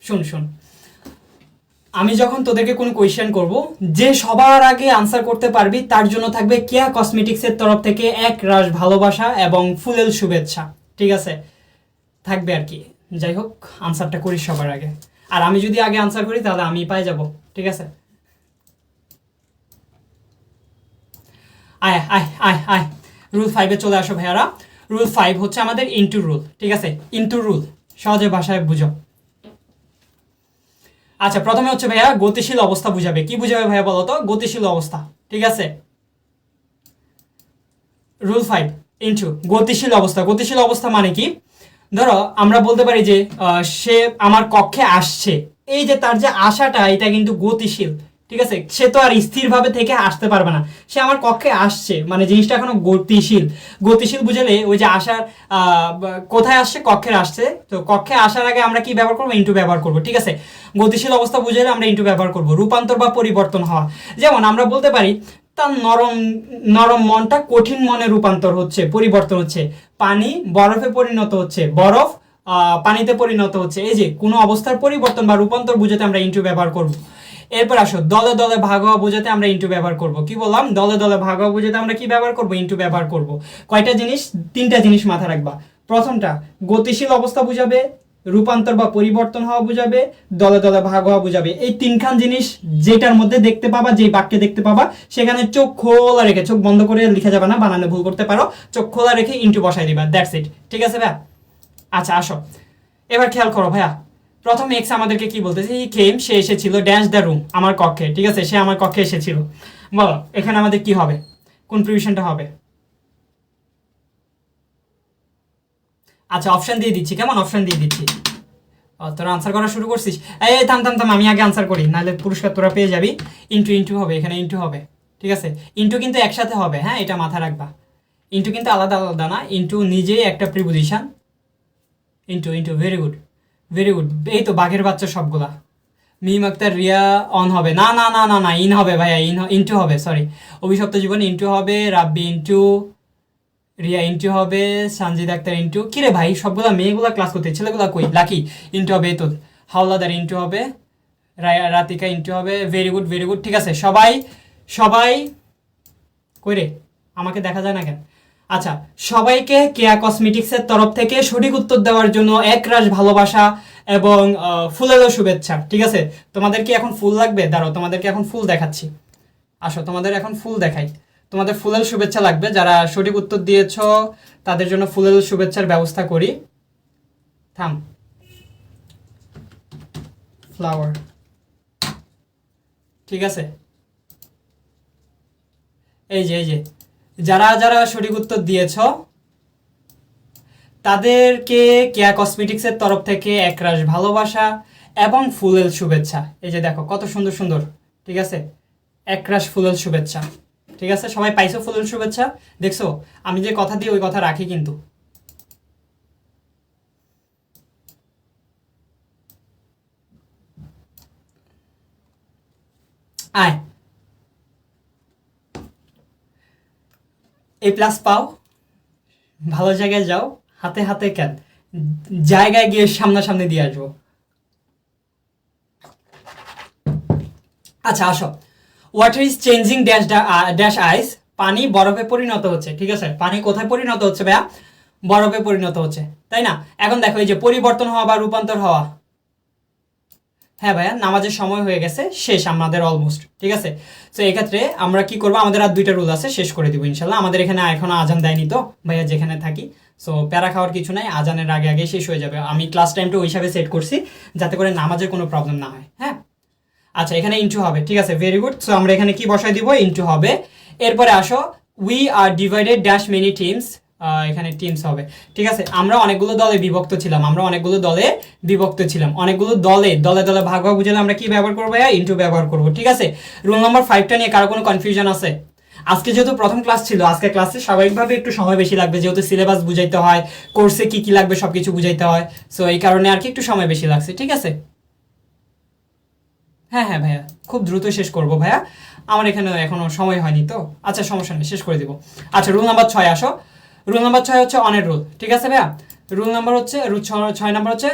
শুন শুন আমি যখন তোদেরকে কোনো কোয়েশ্চেন করব, যে সবার আগে আনসার করতে পারবি তার জন্য থাকবে কেয়া কসমেটিক্সের তরফ থেকে এক রাশ ভালোবাসা এবং ফুলেল শুভেচ্ছা, ঠিক আছে। থাকবে আর কি। যাই হোক, আনসারটা করিস সবার আগে। আর আমি যদি আগে আনসার করি তাহলে আমি পাই যাব, ঠিক আছে। আয় আয় আয় আয়, রুল 5-এ চলে আসো ভাইয়ারা। রুল 5 হচ্ছে আমাদের ইনটু রুল, ঠিক আছে। ইনটু রুল সহজে ভাষায় বুঝো। আচ্ছা, প্রথমে হচ্ছে ভাইয়া গতিশীল অবস্থা বুঝাবে। কি বুঝাবে ভাইয়া বলো তো? গতিশীল অবস্থা, ঠিক আছে। রুল 5 ইনটু গতিশীল অবস্থা। গতিশীল অবস্থা মানে কি? ধরো আমরা বলতে পারি যে সে আমার কক্ষে আসছে, এই যে তার যে আশাটা এটা কিন্তু গতিশীল, ঠিক আছে। সে তো আর স্থিরভাবে থেকে আসতে পারবে না, সে আমার কক্ষে আসছে মানে জিনিসটা এখনো গতিশীল। গতিশীল বুঝালে ওই যে আসার কোথায় আসছে, কক্ষে আসছে, তো কক্ষে আসার আগে আমরা কি ব্যবহার করবো? ইনটু ব্যবহার করবো, ঠিক আছে। গতিশীল অবস্থা বুঝালে আমরা ইনটু ব্যবহার করবো। রূপান্তর বা পরিবর্তন হওয়া, যেমন আমরা বলতে পারি তার নরম নরম মনটা কঠিন মনে রূপান্তর হচ্ছে, পরিবর্তন হচ্ছে। পানি বরফে পরিণত হচ্ছে, বরফ পানিতে পরিণত হচ্ছে। এই যে কোনো অবস্থার পরিবর্তন বা রূপান্তর বুঝাতে আমরা ইনটু ব্যবহার করব। এরপর আসো, দলে দলে ভাগ হওয়া বোঝাতে আমরা ইনটু ব্যবহার করব। কি বললাম? দলে দলে ভাগ হওয়া বোঝাতে আমরা কি ব্যবহার করব? ইনটু ব্যবহার করব। কয়টা জিনিস? 3টা জিনিস মাথায় রাখবা। প্রথমটা গতিশীল অবস্থা বুঝাবে, রূপান্তর বা পরিবর্তন হওয়া বুঝাবে, দলে দলে ভাগ হওয়া বুঝাবে। এই 3খান জিনিস যেটার মধ্যে দেখতে পাবা, যেই বাক্যে দেখতে পাবা, সেখানে চোখ খোলা রেখে, চোখ বন্ধ করে লিখা যাবে না, বানানে ভুল করতে পারো, চোখ খোলা রেখে ইনটু বসাই দিবা, দ্যাটস ইট, ঠিক আছে ভাইয়া? আচ্ছা আসো, এবার খেয়াল করো ভাইয়া। প্রথম এক্স আমাদেরকে কি বলতেছে? হি কেম, সে এসেছিল, ড্যাশ দ্য রুম, আমার কক্ষে, ঠিক আছে। সে আমার কক্ষে এসেছিল। বলো এখানে আমাদের কি হবে, কোন প্রিভিশনটা হবে? আচ্ছা অপশন দিয়ে দিচ্ছি, কেমন অপশন দিয়ে দিচ্ছি। তোরা আনসার করা শুরু করছিস? এই থাম থাম থাম, আমি আগে আনসার করি, নাহলে পুরস্কার তোরা পেয়ে যাবি। ইন্টু ইন্টু হবে, এখানে ইন্টু হবে, ঠিক আছে। ইন্টু কিন্তু একসাথে হবে, হ্যাঁ এটা মাথায় রাখবা। ইন্টু কিন্তু আলাদা আলাদা না, ইন্টু নিজেই একটা preposition. Into into, very good very good. এই তো বাঘের বাচ্চা সবগুলা, মিম আক্তার রিয়া অন হবে না, না না না না, ইন হবে ভাইয়া, ইনটু হবে, সরি। অভিশপ্ত জীবন ইনটু হবে, রাব্বি ইনটু, রিয়া ইনটু হবে, সানজিদ আক্তার ইনটু। কিরে ভাই সবগুলা মেয়েগুলা ক্লাস করতে, ছেলেগুলা কই? লাকি ইনটু হবে, তো হাওলাদার ইনটু হবে, রাতিকা ইনটু হবে। ভেরি গুড ভেরি গুড, ঠিক আছে। সবাই সবাই কই রে, আমাকে দেখা যায় না কেন? আচ্ছা, সবাইকে কেয়া কসমেটিক্সের তরফ থেকে সঠিক উত্তর দেওয়ার জন্য একরাশ ভালোবাসা এবং ফুলেরও শুভেচ্ছা, ঠিক আছে। তোমাদের কি এখন ফুল লাগবে? দাঁড়াও, তোমাদেরকে এখন ফুল দেখাচ্ছি। আসো, তোমাদের এখন ফুল দেখাই। তোমাদের ফুলের শুভেচ্ছা লাগবে, যারা সঠিক উত্তর দিয়েছ তাদের জন্য ফুলের শুভেচ্ছার ব্যবস্থা করি। থাম, ফ্লাওয়ার, ঠিক আছে। এই যে যারা যারা সঠিক উত্তর দিয়েছ তাদেরকে কেয়া কসমেটিক্সের তরফ থেকে একরাশ ভালোবাসা এবং ফুলের শুভেচ্ছা। এই যে দেখো কত সুন্দর সুন্দর, ঠিক আছে, একরাশ ফুলের শুভেচ্ছা, ঠিক আছে। সবাই পাইছো ফুলের শুভেচ্ছা? দেখছো আমি যে কথা দিই ওই কথা রাখি কিন্তু। আয়, এ প্লাস পাও, ভালো জায়গায় যাও, হাতে হাতে কেন, জায়গায় গিয়ে সামনাসামনি দিয়ে আসবো। আচ্ছা আসো, water is changing dash dash ice, পানি বরফে পরিণত হচ্ছে, ঠিক আছে। পানি কোথায় পরিণত হচ্ছে ভাইয়া? বরফে পরিণত হচ্ছে, তাই না? এখন দেখো এই যে পরিবর্তন হওয়া বা রূপান্তর হওয়া, হ্যাঁ ভাইয়া নামাজের সময় হয়ে গেছে, শেষ আমাদের অলমোস্ট, ঠিক আছে। তো এক্ষেত্রে আমরা কি করবো, আমাদের আর 2টা রুল আছে, শেষ করে দিব ইনশাল্লাহ। আমাদের এখানে এখনো আজান দেয়নি তো ভাইয়া, যেখানে থাকি। সো প্যারা খাওয়ার কিছু নাই, আজানের আগে আগে শেষ হয়ে যাবে। আমি ক্লাস টাইমটা ওই হিসাবে সেট করছি যাতে করে নামাজের কোনো প্রবলেম না হয়, হ্যাঁ। আচ্ছা, এখানে ইনটু হবে, ঠিক আছে, ভেরি গুড। সো আমরা এখানে কি বসাই দিব? ইনটু হবে। এরপরে আসো, we are divided dash many teams, এখানে টিমস হবে, ঠিক আছে। আমরা অনেকগুলো দলে বিভক্ত ছিলাম, অনেকগুলো দলে দলে দলে ভাগ ভাগ বুঝালে আমরা কি ব্যবহার করবো? ইনটু ব্যবহার করবো, ঠিক আছে। রুল নাম্বার 5টা নিয়ে কারো কোনো কনফিউশন আছে? আজকে যেহেতু প্রথম ক্লাস ছিল, আজকে ক্লাসে স্বাভাবিকভাবে একটু সময় বেশি লাগবে, যেহেতু সিলেবাস বুঝাইতে হয়, কোর্সে কি কি লাগবে সবকিছু বুঝাইতে হয়। সো এই কারণে আর কি একটু সময় বেশি লাগছে, ঠিক আছে। হ্যাঁ হ্যাঁ ভাইয়া, খুব দ্রুত শেষ করবো ভাইয়া, আমার এখানে এখনো সময় হয়নি তো। আচ্ছা সমস্যা নেই, শেষ করে দিব। আচ্ছা, রুল নাম্বার 6 আসো। রুল নাম্বার 6 হচ্ছে অনের রুল, ঠিক আছে ভাইয়া। রুল নাম্বার হচ্ছে 6 নাম্বার হচ্ছে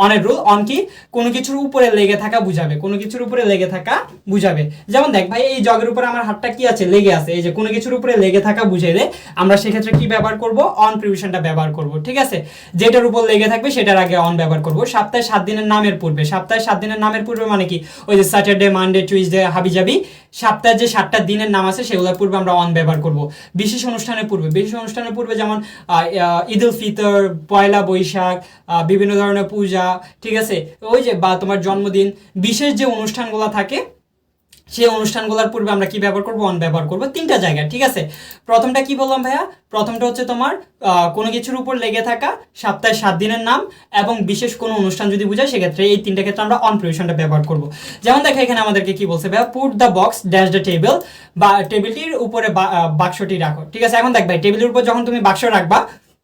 অনের রুল। অন কি? কোনো কিছুর উপরে লেগে থাকা বুঝাবে, কোনো কিছুর উপরে লেগে থাকা বুঝাবে। যেমন দেখ ভাই, এই জগের উপরে আমার হাতটা কি আছে? লেগে আছে। এই যে কোনো কিছুর উপরে লেগে থাকা বুঝাইলে আমরা সেক্ষেত্রে কি ব্যবহার করব? অন প্রিভিশনটা ব্যবহার করব, ঠিক আছে। যেটার উপর লেগে থাকবে সেটার আগে অন ব্যবহার করব। সপ্তাহে 7 দিনের নামের পূর্বে, সপ্তাহে 7 দিনের নামের পূর্বে মানে কি? ওই যে স্যাটারডে, মানডে, টুইসডে, হাবিজাবি, সপ্তাহে যে 7টা দিনের নাম আছে সেগুলোর পূর্বে আমরা অন ব্যবহার করব। বিশেষ অনুষ্ঠানের পূর্বে, যেমন ঈদ উল ফিতর, পয়লা বৈশাখ, বিভিন্ন ধরনের পূজা, ঠিক আছে, ওই যে বা তোমার জন্মদিন, বিশেষ যে অনুষ্ঠানগুলো থাকে সেই অনুষ্ঠানগুলোর পূর্বে আমরা কি ব্যবহার করব? অন ব্যবহার করব। 3টা জায়গায়, ঠিক আছে। প্রথমটা কি বললাম ভাইয়া? প্রথমটা হচ্ছে তোমার কোনো কিছুর উপর লেগে থাকা, সপ্তাহে 7 দিনের নাম এবং বিশেষ কোনো অনুষ্ঠান যদি বোঝায় সেক্ষেত্রে এই 3টা ক্ষেত্রে আমরা অন প্রিভিশনটা ব্যবহার করব। যেমন দেখো এখানে আমাদেরকে কি বলছে ভাইয়া? Put the box dash the table, বা টেবিলটির উপরে বাক্সটি রাখো, ঠিক আছে। এখন দেখ ভাই, টেবিলের উপর যখন তুমি বাক্স রাখবা,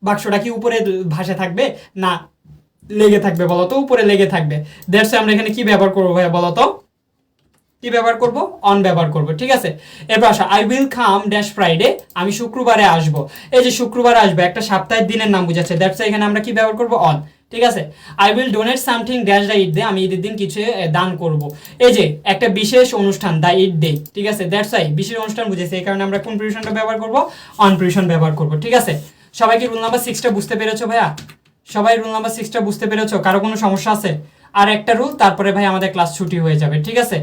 বাক্সটা কি উপরে ভাসে থাকবে না লেগে থাকবে বলো তো? উপরে লেগে থাকবে। দ্যাটস আমরা এখানে কি ব্যবহার করবো ভাইয়া বলো তো? কি ব্যবহার করব? অন ব্যবহার করব, ঠিক আছে। এরপর আসো, I will come dash Friday, আমি শুক্রবারে আসব। এই যে শুক্রবারে আসবে একটা সপ্তাহের দিনের নাম বুঝাচ্ছে, দ্যাটস এখানে আমরা কি ব্যবহার করব? অন, ঠিক আছে। I will donate something dash the Eid day, আমি ঈদের দিন কিছু দান করব। এই যে একটা বিশেষ অনুষ্ঠান, দ্য ঈদ ডে, ঠিক আছে, দ্যাটস বিশেষ অনুষ্ঠান বুঝেছে, এই কারণে আমরা কোন প্রিভিশনটা ব্যবহার করব? অন প্রিভিশন ব্যবহার করব, ঠিক আছে। সবাই কি রুল নাম্বার 6টা বুঝতে পেরেছো ভাইয়া? সবাই রুল নাম্বার 6টা বুঝতে পেরেছো? কারো কোনো সমস্যা আছে? আর একটা রুল, তারপরে ভাই আমাদের ক্লাস ছুটি হয়ে যাবে, ঠিক আছে।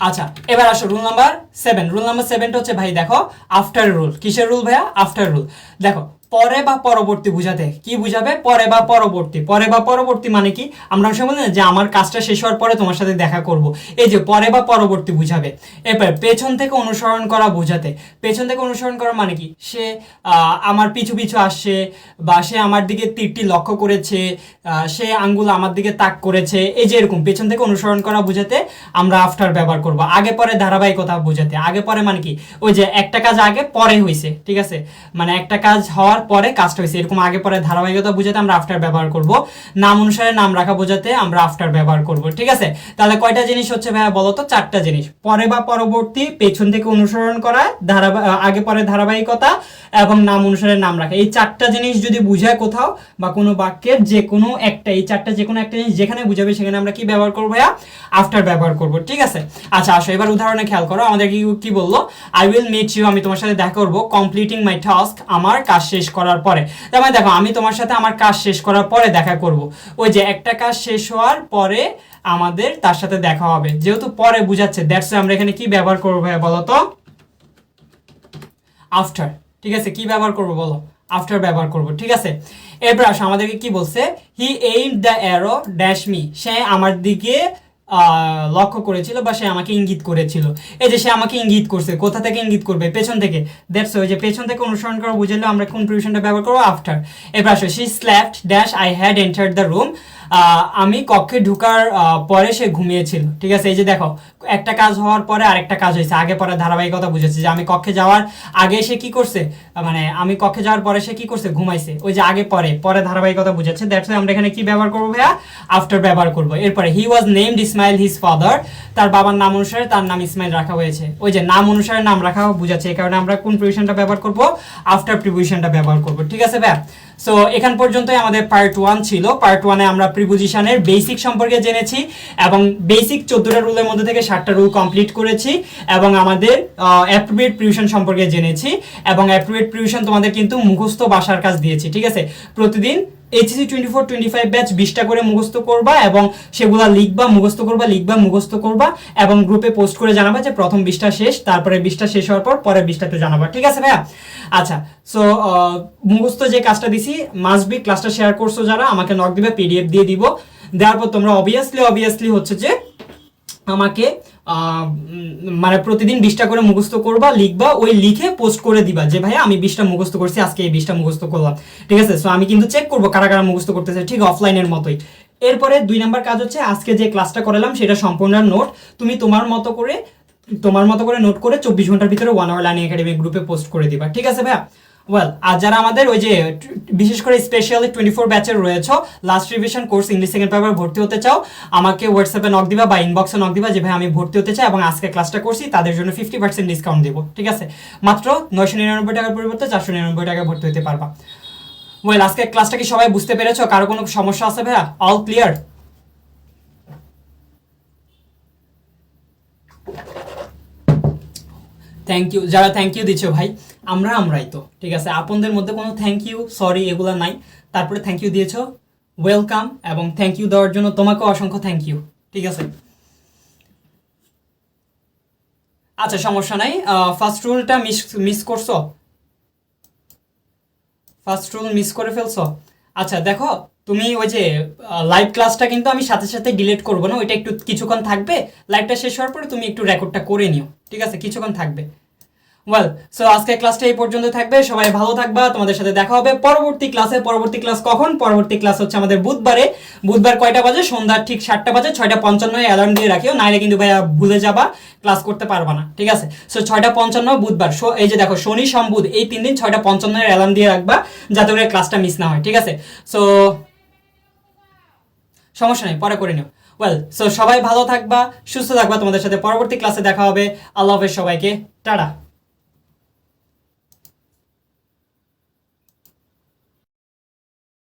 আচ্ছা, এবার আসো রুল নাম্বার 7। রুল নাম্বার 7টা হচ্ছে ভাই দেখো, আফটার রুল। কিসের রুল ভাইয়া? After rule. দেখো, পরে বা পরবর্তী বুঝাতে কি বুঝাবে? পরে বা পরবর্তী। পরে বা পরবর্তী মানে কি? আমরা অবশ্যই বলি না যে আমার কাজটা শেষ হওয়ার পরে তোমার সাথে দেখা করব, এই যে পরে বা পরবর্তী বুঝাবে। এরপর পেছন থেকে অনুসরণ করা বোঝাতে, পেছন থেকে অনুসরণ করা মানে কি? সে আমার পিছু পিছু আসছে, বা সে আমার দিকে তীরটি লক্ষ্য করেছে, সে আঙ্গুল আমার দিকে তাক করেছে, এই যে এরকম পেছন থেকে অনুসরণ করা বোঝাতে আমরা আফটার ব্যবহার করব। আগে পরে ধারাবাহিকতা বোঝাতে, আগে পরে মানে কি? ওই যে একটা কাজ আগে পরে হয়েছে, ঠিক আছে, মানে একটা কাজ হওয়ার হওয়ার পরে কাজটা হয়েছে, এরকম আগে পরে ধারাবাহিকতা বোঝাতে আমরা আফটার ব্যবহার করব, নাম অনুসারে নাম রাখা বোঝাতে আমরা আফটার ব্যবহার করব। ঠিক আছে, তাহলে কয়টা জিনিস হচ্ছে ভাইয়া বলো তো? 4টা জিনিস। পরে বা পরবর্তী, পেছন থেকে অনুসরণ করা, আগে পরে ধারাবাহিকতা এবং নাম অনুসারে নাম রাখা। এই 4টা জিনিস যদি বুঝায় কোথাও বা কোনো বাক্যের যে কোনো একটা, এই 4টা যে কোনো একটা জিনিস যেখানে বুঝাবে সেখানে আমরা কি ব্যবহার করবো ভাইয়া? আফটার ব্যবহার করব। ঠিক আছে, আচ্ছা আসো এবার উদাহরণে খেয়াল করো। আমাদের কি বললো? আই উইল মিট ইউ, আমি তোমার সাথে দেখা করবো, কমপ্লিটিং মাই টাস্ক, আমার কাজ শেষ করার পরে। তার মানে দেখো, আমি তোমার সাথে আমার কাজ শেষ করার পরে দেখা করব, ওই যে একটা কাজ শেষ হওয়ার পরে আমাদের তার সাথে দেখা হবে, যেহেতু পরে বুঝাচ্ছে দ্যাটস আমরা এখানে কি ব্যবহার করবো ভাইয়া বলো তো? আফটার। ঠিক আছে, কি ব্যবহার করবো বলো? আফটার ব্যবহার করব। ঠিক আছে, এরপর আসো আমাদেরকে কি বলছে? He aimed the arrow dash me, সে আমার দিকে লক্ষ্য করেছিল বা সে আমাকে ইঙ্গিত করেছিল। এই যে সে আমাকে ইঙ্গিত করছে, কোথা থেকে ইঙ্গিত করবে? পেছন থেকে। দ্যাটস ওই যে পেছন থেকে অনুসরণ করা বুঝালে আমরা কোন প্রিপোজিশনটা ব্যবহার করবো? আফটার। এবার আসো, she slapped dash I had entered the room, আমি কক্ষে ঢুকার পরে সে ঘুমিয়েছিল। ঠিক আছে, এই যে দেখো, একটা কাজ হওয়ার পরে আরেকটা কাজ হয়েছে, আগে পরে ধারাবাহিকতা বুঝেছে যে আমি কক্ষে যাওয়ার আগে সে কি করছে, মানে আমি কক্ষে যাওয়ার পরে সে কি করছে? ঘুমাইছে। ওই যে আগে পরে পরে ধারাবাহিকতা বুঝেছে, দ্যাটস আমরা এখানে কি ব্যবহার করবো ভাইয়া? আফটার ব্যবহার করবো। এরপরে he was named Ismail his father, তার বাবার নাম অনুসারে তার নাম ইসমাইল রাখা হয়েছে। ওই যে নাম অনুসারে নাম রাখা বুঝাচ্ছে, এই কারণে আমরা কোন প্রিপোজিশনটা ব্যবহার করবো? আফটার প্রিপোজিশনটা ব্যবহার করবো। ঠিক আছে ভাইয়া, সো এখান পর্যন্তই আমাদের পার্ট 1 ছিল। পার্ট 1-এ আমরা প্রিপোজিশনের বেসিক সম্পর্কে জেনেছি এবং বেসিক 14টা রুলের মধ্যে থেকে 7টা রুল কমপ্লিট করেছি এবং আমাদের অ্যাপ্রোপ্রিয়েট প্রিপোজিশন সম্পর্কে জেনেছি এবং অ্যাপ্রোপ্রিয়েট প্রিপোজিশন তোমাদের কিন্তু মুখস্থ বাসার কাজ দিয়েছি। ঠিক আছে, প্রতিদিন এইচএসসি 24-25 ব্যাচ 20টা করে মুখস্থ করবা এবং সেগুলা লিখবা, মুখস্থ করবা এবং গ্রুপে পোস্ট করে জানাবা যে প্রথম 20টা শেষ, তারপরে 20টা শেষ হওয়ার পর পরের 20টা একটু জানাবা। ঠিক আছে ভাইয়া, আচ্ছা সো মুখস্থ যে কাজটা দিছি মাস্ট বি, ক্লাসটা শেয়ার করছো যারা আমাকে নক দিবে, পিডিএফ দিয়ে দিব, দেওয়ার পর তোমরা অবভিয়াসলি হচ্ছে যে আমাকে মানে প্রতিদিন 20টা করে মুখস্থ করবা, লিখবা, ওই লিখে পোস্ট করে দিবা যে ভাইয়া আমি 20টা মুখস্থ করছি, আজকে এই 20টা মুখস্থ করলাম। ঠিক আছে, সো আমি কিন্তু চেক করবো কারা কারা মুখস্থ করতেছে, ঠিক অফলাইনের মতোই। এরপরে 2 নাম্বার কাজ হচ্ছে আজকে যে ক্লাসটা করালাম সেটা সম্পূর্ণ নোট তুমি তোমার মতো করে নোট করে 24 ঘন্টার ভিতরে 1 আওয়ার লার্নিং একাডেমি গ্রুপে পোস্ট করে দিবা। ঠিক আছে ভাইয়া, ওয়েল, আর যারা আমাদের ওই যে বিশেষ করে স্পেশালি 24 ব্যাচের রয়েছে last revision course English second paper ভর্তি হতে চাও, আমাকে হোয়াটসঅ্যাপে নক দিবা বা ইনবক্সে নক দিবা যে ভাই আমি ভর্তি হতে চাই এবং আজকে ক্লাসটা করছি, তাদের জন্য 50% ডিসকাউন্ট দিব। ঠিক আছে, মাত্র 999 টাকার পরিবর্তে 499 টাকা ভর্তি হতে পারবা। ওয়েল, আজকে ক্লাসটা কি সবাই বুঝতে পেরেছো? কারো কোনো সমস্যা আছে ভাইয়া? All clear? থ্যাংক ইউ, যারা থ্যাংক ইউ দিচ্ছ ভাই, আমরাই তো। ঠিক আছে, আপনদের মধ্যে কোনো থ্যাংক ইউ সরি এগুলা নাই, তারপরে থ্যাংক ইউ দিয়েছো, ওয়েলকাম, এবং থ্যাংক ইউ দেওয়ার জন্য তোমাকেও অসংখ্য থ্যাংক ইউ। ঠিক আছে, আচ্ছা সমস্যা নাই। ফার্স্ট রুলটা মিস করছো, ফার্স্ট রুল মিস করে ফেলছো। আচ্ছা দেখো, তুমি ওই যে লাইভ ক্লাসটা কিন্তু আমি সাথে সাথে ডিলিট করবো না, ওইটা একটু কিছুক্ষণ থাকবে, লাইভটা শেষ হওয়ার পরে তুমি একটু রেকর্ডটা করে নিও। ঠিক আছে, কিছুক্ষণ থাকবে। ওয়েল, সো আজকে ক্লাসটা এই পর্যন্ত থাকবে, সবাই ভালো থাকবা, তোমাদের সাথে দেখা হবে পরবর্তী ক্লাসে। পরবর্তী ক্লাস কখন? পরবর্তী ক্লাস হচ্ছে আমাদের বুধবার কয়টা বাজে? সন্ধ্যা ঠিক 7টা বাজে। 6:55 অ্যালার্ম দিয়ে রাখিও, নাইলে কিন্তু ভাইয়া ভুলে যাবা, ক্লাস করতে পারবা না। ঠিক আছে, সো 6:55 বুধবার, এই যে দেখো শনি সোম বুধ এই 3 দিন 6:55 অ্যালার্ম দিয়ে রাখবা যাতে করে ক্লাসটা মিস না হয়। ঠিক আছে, সো সমস্যা নেই, পরে করে নিও। ওয়েল, সো সবাই ভালো থাকবা, সুস্থ থাকবা, তোমাদের সাথে পরবর্তী ক্লাসে দেখা হবে। আল্লাহ হাফেজ সবাইকে, টাটা।